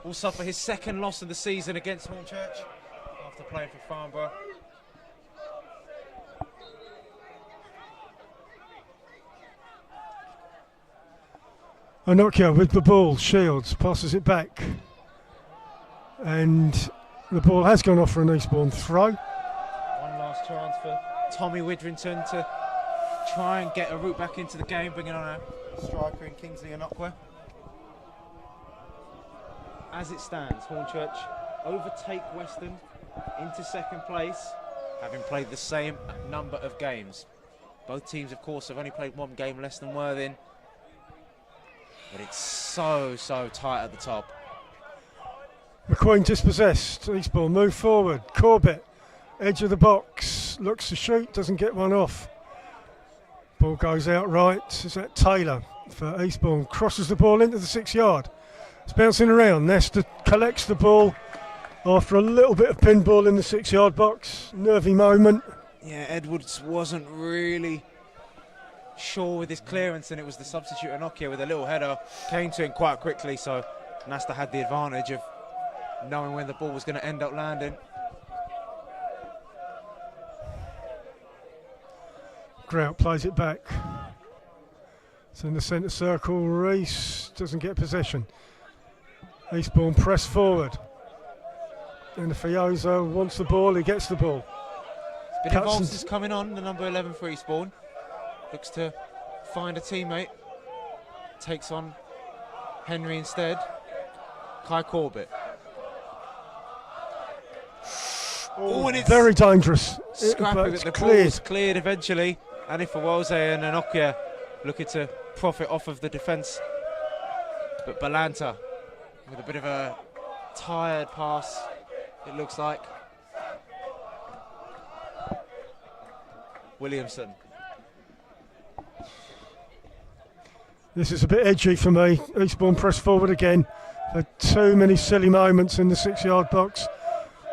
will suffer his second loss of the season against Hornchurch after playing for Farnborough. Anokia with the ball, Shields passes it back, and the ball has gone off for an Eastbourne throw. One last chance for Tommy Widrington to try and get a route back into the game, bringing on a striker in Kingsley Anokwe. As it stands, Hornchurch overtake Weston into second place, having played the same number of games. Both teams, of course, have only played one game less than Worthing, but it's so tight at the top. McQueen dispossessed. Eastbourne move forward. Corbett, edge of the box, looks to shoot, doesn't get one off. Ball goes out right. Is that Taylor for Eastbourne? Crosses the ball into the 6 yard. It's bouncing around. Nesta collects the ball after a little bit of pinball in the 6 yard box. Nervy moment. Yeah, Edwards wasn't really sure with his clearance, and it was the substitute Anokia with a little header. Came to him quite quickly, so Nasta had the advantage of knowing when the ball was going to end up landing. Grout plays it back. It's in the centre circle. Reese doesn't get possession. Eastbourne press forward. And if Fioza wants the ball, he gets the ball. Been involved since coming on, the number 11 for Eastbourne. Looks to find a teammate. Takes on Henry instead. Kai Corbett. Oh, and it's very dangerous. Scrappy, but the ball's cleared eventually. And if Awose and Anokia looking to profit off of the defence. But Balanta with a bit of a tired pass, it looks like. Williamson. This is a bit edgy for me. Eastbourne press forward again. There too many silly moments in the 6 yard box.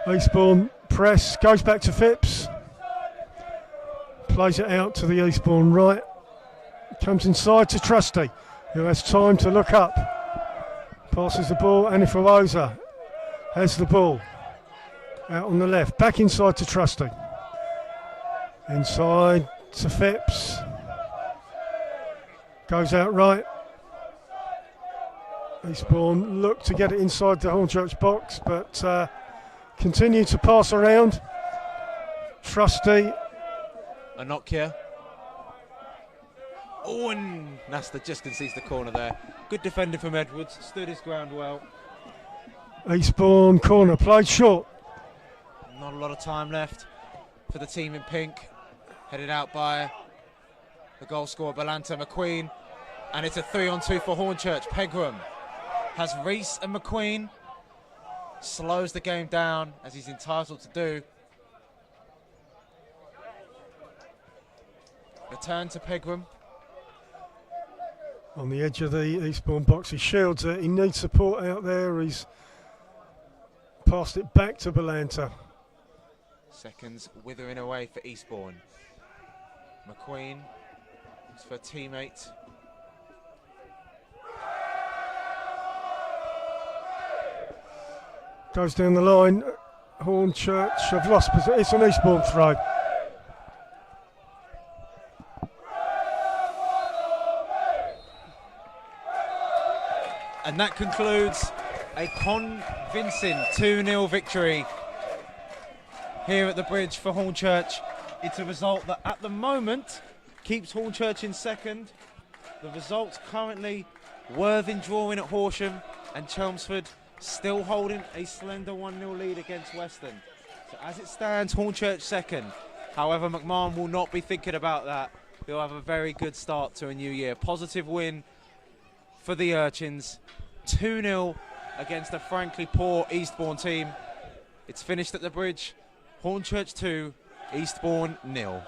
Eastbourne press, goes back to Phipps. Plays it out to the Eastbourne right. Comes inside to Trusty, who has time to look up. Passes the ball, Anifarosa has the ball. Out on the left, back inside to Trusty. Inside to Phipps. Goes out right. Eastbourne look to get it inside the Hornchurch box, but continue to pass around. Trusty. Anokia. Oh, and Nasta just concedes the corner there. Good defending from Edwards, stood his ground well. Eastbourne corner, played short. Not a lot of time left for the team in pink. Headed out by the goal scorer, Balanta McQueen. And it's a 3-on-2 for Hornchurch. Pegram has Reese and McQueen. Slows the game down, as he's entitled to do. Return to Pegram. On the edge of the Eastbourne box, he shields it. He needs support out there. He's passed it back to Balanta. Seconds withering away for Eastbourne. McQueen looks for a teammate. Goes down the line. Hornchurch have lost position. It's an Eastbourne throw. And that concludes a convincing 2-0 victory here at the bridge for Hornchurch. It's a result that at the moment keeps Hornchurch in second. The results currently: Worthing drawing at Horsham and Chelmsford still holding a slender 1-0 lead against Weston. So as it stands, Hornchurch second. However, McMahon will not be thinking about that. He'll have a very good start to a new year. Positive win for the Urchins. 2-0 against a frankly poor Eastbourne team. It's finished at the bridge. Hornchurch 2, Eastbourne 0.